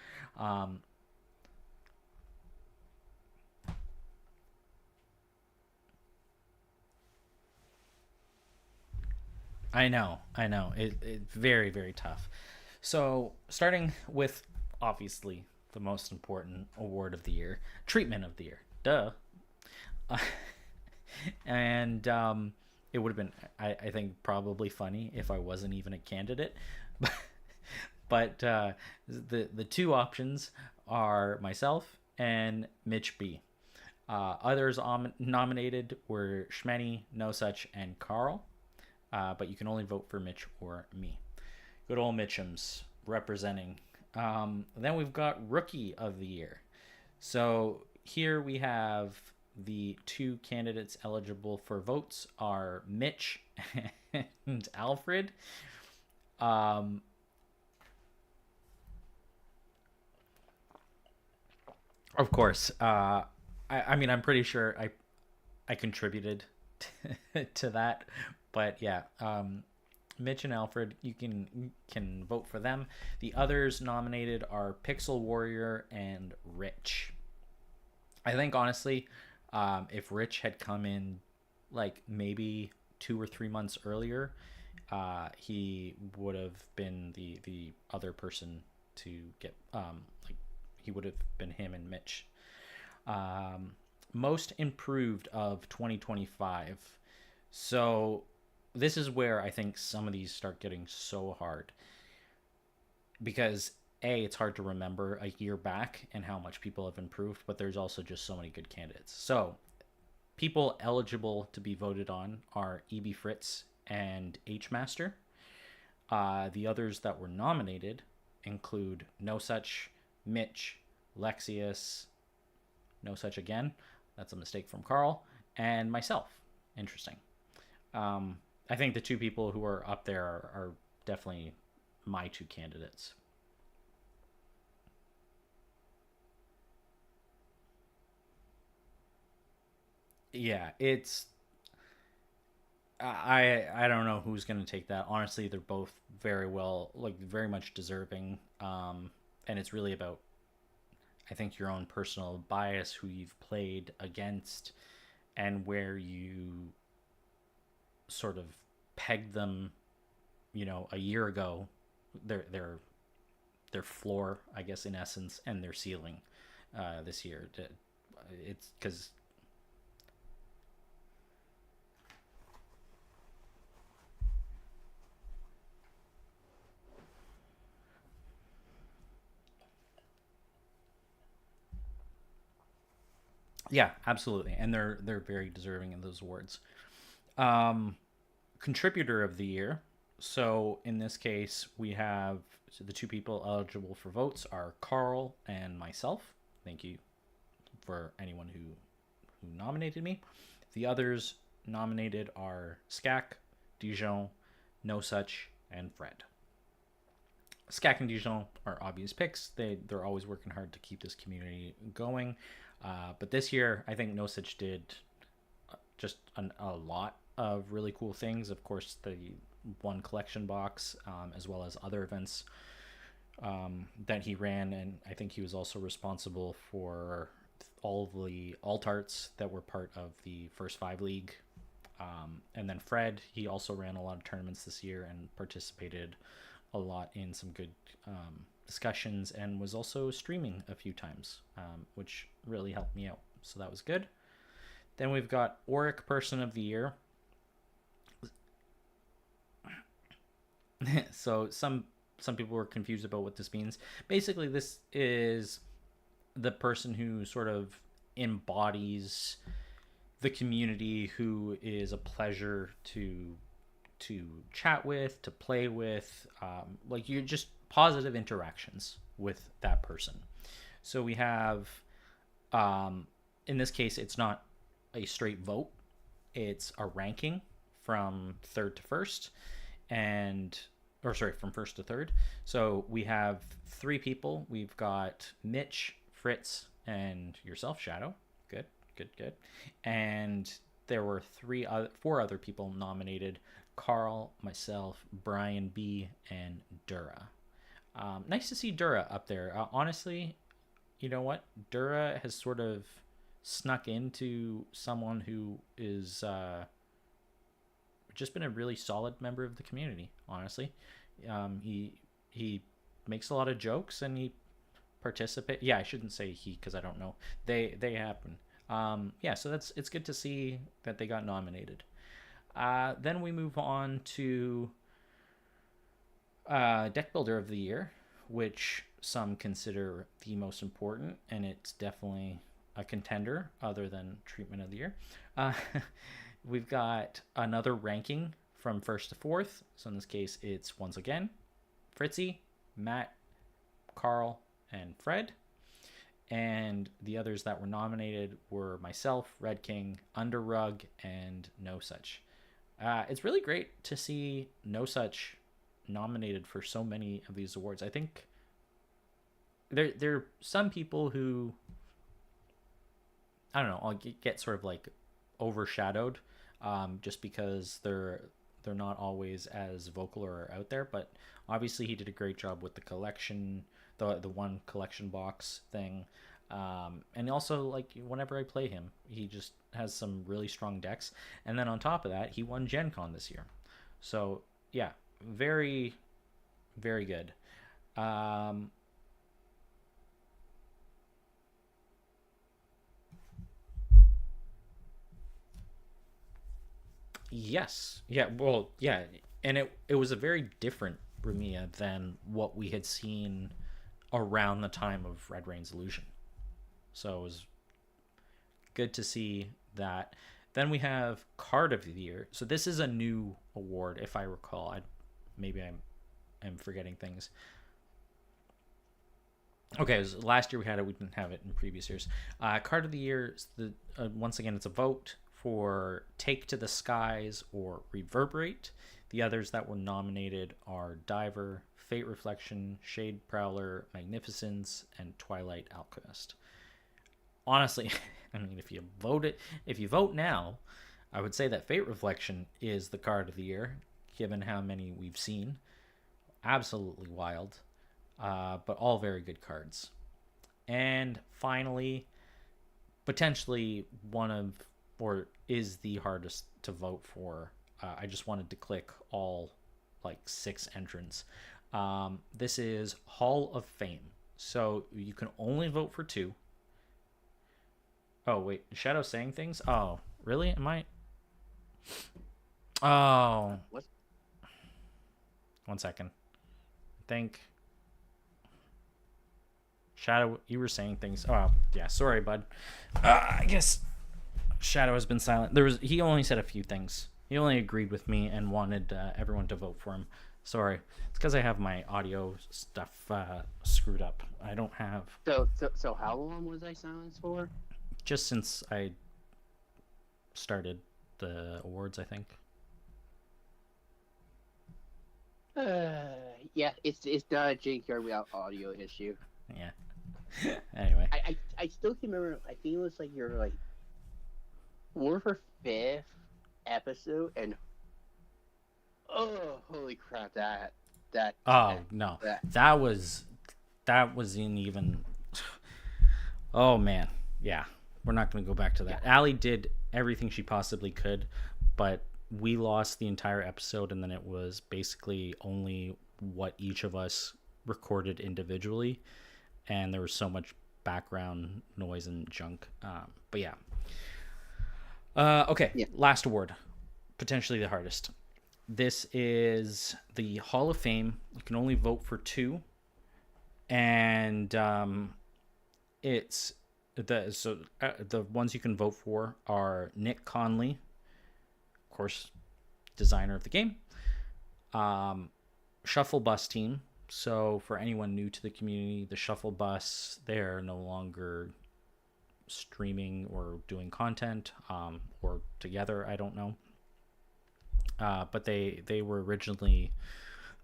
I know. It's very, very tough. So, starting with, obviously, the most important award of the year, treatment of the year. Duh. And it would have been, I think, probably funny if I wasn't even a candidate. But the two options are myself and Mitch B. Others nominated were Shmeny, No Such, and Carl. But you can only vote for Mitch or me. Good old Mitchums representing. Then we've got Rookie of the Year. So here we have the two candidates eligible for votes are Mitch and Alfred. Um, of course, I mean, I'm pretty sure I contributed to that, but yeah, Mitch and Alfred, you can vote for them. The others nominated are Pixel Warrior and Rich. I think honestly, if Rich had come in like maybe 2 or 3 months earlier, he would have been the other person to get like he would have been him and Mitch. Um, Most improved of 2025. So this is where I think some of these start getting so hard because it's hard to remember a year back and how much people have improved, but there's also just so many good candidates. So people eligible to be voted on are EB Fritz and H Master. The others that were nominated include No Such, Mitch, Lexius, No Such again. That's a mistake from Carl, and myself. Interesting. Um, I think the two people who are up there are definitely my two candidates. Yeah, it's I don't know who's gonna take that. Honestly, they're both very well, like very much deserving. And it's really about I think your own personal bias, who you've played against, and where you sort of pegged them. A year ago, their their their floor, I guess, in essence, and their ceiling this year. It's because yeah, absolutely, and they're very deserving of those awards. Um, Contributor of the year. So in this case, we have so the two people eligible for votes are Carl and myself. Thank you for anyone who nominated me. The others nominated are Skak, Dijon, No Such, and Fred. Skak and Dijon are obvious picks. They're always working hard to keep this community going. But this year, I think No Such did just a lot of really cool things. Of course, the one collection box, as well as other events that he ran, and I think he was also responsible for all of the alt arts that were part of the first five league. And then Fred, he also ran a lot of tournaments this year and participated a lot in some good discussions and was also streaming a few times, which really helped me out. So that was good. Then we've got Auric Person of the Year. So some people were confused about what this means. Basically, this is the person who sort of embodies the community, who is a pleasure to chat with, to play with, like you're just positive interactions with that person. So we have, in this case, it's not a straight vote; it's a ranking from third to first, and or sorry, from first to third. So we have three people. We've got Mitch, Fritz, and yourself, Shadow. Good, good, good. And there were four other people nominated: Carl, myself, Brian B, and Dura. Nice to see Dura up there. Honestly, you know what? Dura has sort of snuck into someone who is just been a really solid member of the community. Honestly, he makes a lot of jokes and he participate. Yeah, I shouldn't say he because I don't know. They happen. Yeah, so it's good to see that they got nominated. Then we move on to Deck Builder of the Year, which some consider the most important, and it's definitely a contender other than Treatment of the Year. Uh, we've got another ranking from first to fourth. So in this case, it's once again Fritzy, Matt, Carl, and Fred. And the others that were nominated were myself, Red King, Underrug, and No Such. It's really great to see No Such nominated for so many of these awards. I think there are some people who, I don't know, I'll get sort of like overshadowed, just because they're not always as vocal or out there. But obviously, he did a great job with the collection, the one collection box thing, and also like whenever I play him, he just has some really strong decks. And then on top of that, he won Gen Con this year, so yeah, very very good. Um, Yes. Yeah. Well, yeah. And it was a very different Rumia than what we had seen around the time of Red Rain's Illusion. So it was good to see that. Then we have Card of the Year. So this is a new award, if I recall. Maybe I'm forgetting things. Okay, it was last year we had it. We didn't have it in previous years. Card of the Year is once again it's a vote for Take to the Skies or Reverberate. The others that were nominated are Diver, Fate Reflection, Shade Prowler, Magnificence, and Twilight Alchemist. Honestly, I mean, if you vote now, I would say that Fate Reflection is the card of the year, given how many we've seen. Absolutely wild, but all very good cards. And finally, potentially one of, or is the hardest to vote for. I just wanted to click all like 6 entrants. This is Hall of Fame. So you can only vote for 2. Oh, wait. Shadow saying things? Oh, really? Am I? Oh. What? 1 second. I think. Shadow, you were saying things. Oh, yeah. Sorry, bud. I guess Shadow has been silent. He only said a few things. He only agreed with me and wanted everyone to vote for him. Sorry, it's because I have my audio stuff screwed up. I don't have. So how long was I silenced for? Just since I started the awards, I think. Yeah, it's not a J.K. without audio issue. Yeah. Anyway. I still can remember. I think it was like your like 4th or 5th episode, and oh, holy crap! No, that wasn't even. Oh man, yeah, we're not going to go back to that. Allie did everything she possibly could, but we lost the entire episode, and then it was basically only what each of us recorded individually, and there was so much background noise and junk. But yeah. Okay, yeah. Last award, potentially the hardest. This is the Hall of Fame. You can only vote for 2, and it's the ones you can vote for are Nick Conley, of course, designer of the game. Shuffle Bus team. So for anyone new to the community, the Shuffle Bus, they're no longer streaming or doing content, or together, I don't know. But they were originally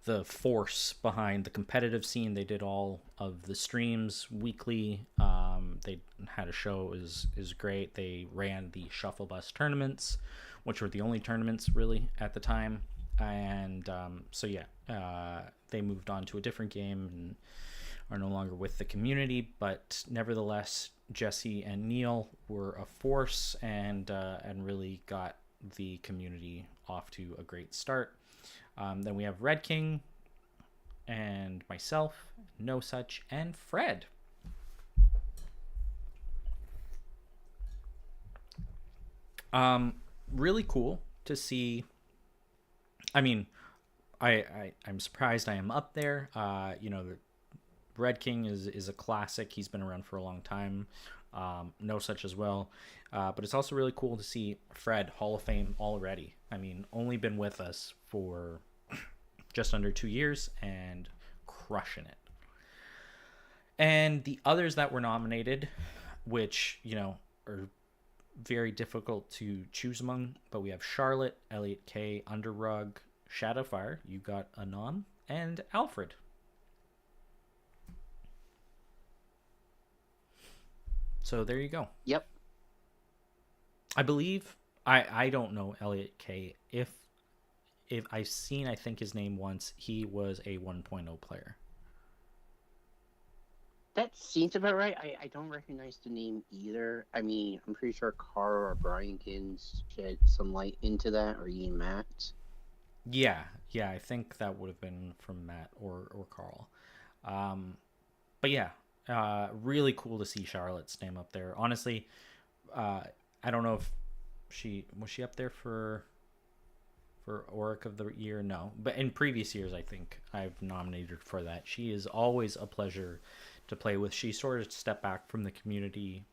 the force behind the competitive scene. They did all of the streams weekly. They had a show is great. They ran the Shuffle Bus tournaments, which were the only tournaments really at the time. And so yeah, they moved on to a different game and are no longer with the community. But nevertheless, Jesse and Neil were a force and really got the community off to a great start. Then we have Red King and myself, No Such, and Fred. Really cool to see. I mean, I'm surprised I am up there. The Red King is a classic. He's been around for a long time. No Such as well. But it's also really cool to see Fred Hall of Fame already. I mean, only been with us for just under 2 years and crushing it. And the others that were nominated, which, are very difficult to choose among, but we have Charlotte, Elliot K, Underrug, Shadowfire, you got a nom, and Alfred. So there you go. Yep. I believe I don't know Elliot K. If I've seen, I think his name once. He was a 1.0 player. That seems about right. I don't recognize the name either. I mean, I'm pretty sure Carl or Brian can shed some light into that, or Ian Matt. Yeah, I think that would have been from Matt or Carl. But yeah, really cool to see Charlotte's name up there. Honestly, I don't know if she up there for Auric of the Year. No, but in previous years, I think I've nominated her for that. She is always a pleasure to play with. She sort of stepped back from the community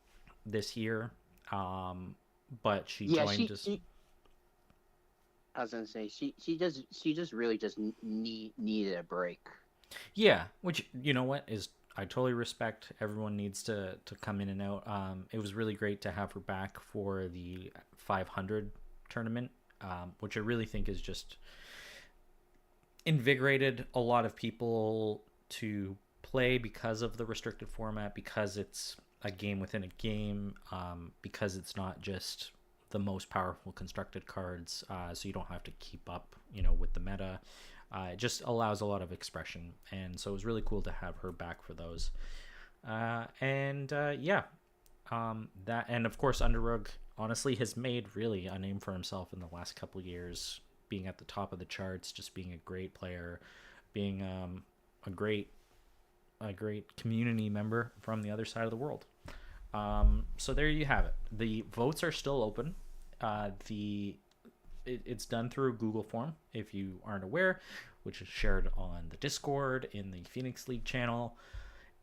this year, but she joined us. I was gonna say she just really just needed a break. Yeah, which, you know what, is I totally respect. Everyone needs to come in and out. It was really great to have her back for the 500 tournament, which I really think is just invigorated a lot of people to play because of the restricted format, because it's a game within a game, because it's not just the most powerful constructed cards, so you don't have to keep up, with the meta. It just allows a lot of expression, and so it was really cool to have her back for those. That, and of course, Underrug honestly has made really a name for himself in the last couple of years, being at the top of the charts, just being a great player, being a great community member from the other side of the world. So there you have it. The votes are still open. It's done through a Google form, if you aren't aware, which is shared on the Discord in the Phoenix League channel.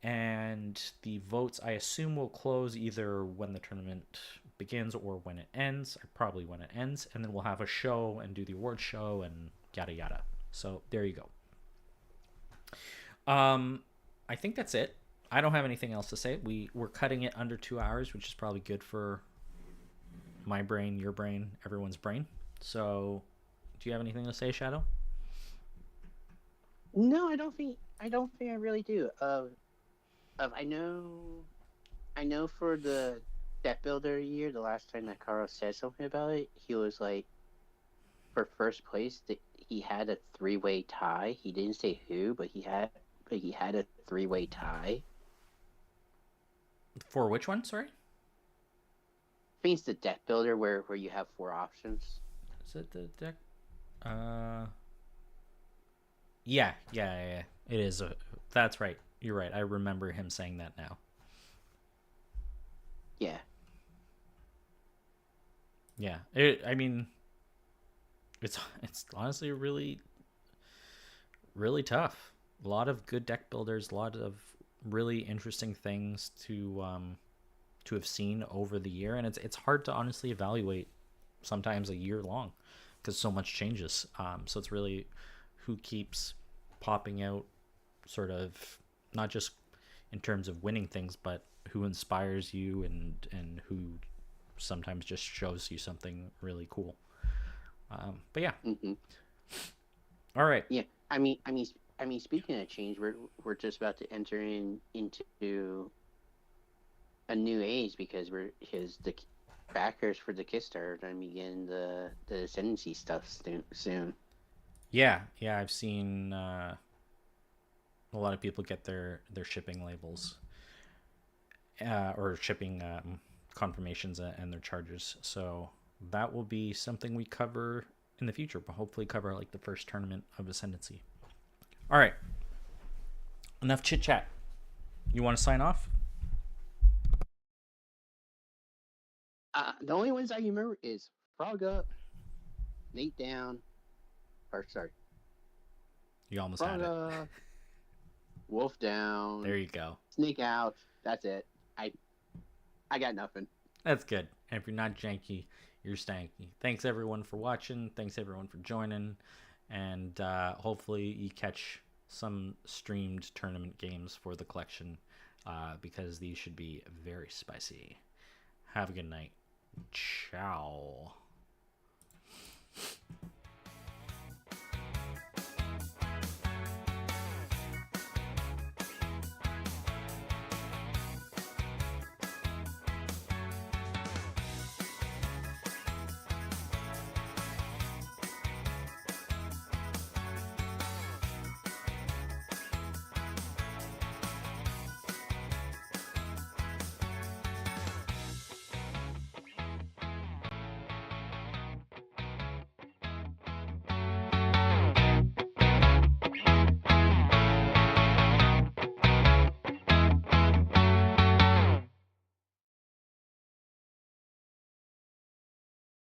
And the votes, I assume, will close either when the tournament begins or when it ends. Probably when it ends. And then we'll have a show and do the award show and yada yada. So there you go. I think that's it. I don't have anything else to say. We're cutting it under 2 hours, which is probably good for my brain, your brain, everyone's brain. So, do you have anything to say, Shadow? No, I don't think I really do. I know for the Deck Builder year, the last time that Carl said something about it, he was like, for first place, he had a 3-way tie. He didn't say who, but he had a 3-way tie. For which one? Sorry. I think it's the Deck Builder where you have 4 options. Is it the deck? Yeah. It is. That's right. You're right. I remember him saying that now. Yeah. Yeah. I mean, it's honestly really, really tough. A lot of good deck builders, a lot of really interesting things to have seen over the year, and it's hard to honestly evaluate sometimes a year long because so much changes. So it's really who keeps popping out, sort of not just in terms of winning things, but who inspires you and who sometimes just shows you something really cool. But yeah. Mm-hmm. All right. Yeah. I mean, speaking of change, we're just about to enter into a new age because the backers for the Kickstarter are going to begin the Ascendancy stuff soon. Yeah, I've seen a lot of people get their shipping labels or shipping confirmations and their charges. So that will be something we cover in the future, but hopefully cover like the first tournament of Ascendancy. All right. Enough chit chat. You want to sign off? The only ones I remember is Frog Up. Nate down. Or sorry, You almost had it. Frogga, Wolf down. There you go. Sneak out. That's it. I got nothing. That's good. And if you're not janky, you're stanky. Thanks everyone for watching. Thanks everyone for joining. And hopefully you catch some streamed tournament games for the collection because these should be very spicy. Have a good night. Ciao.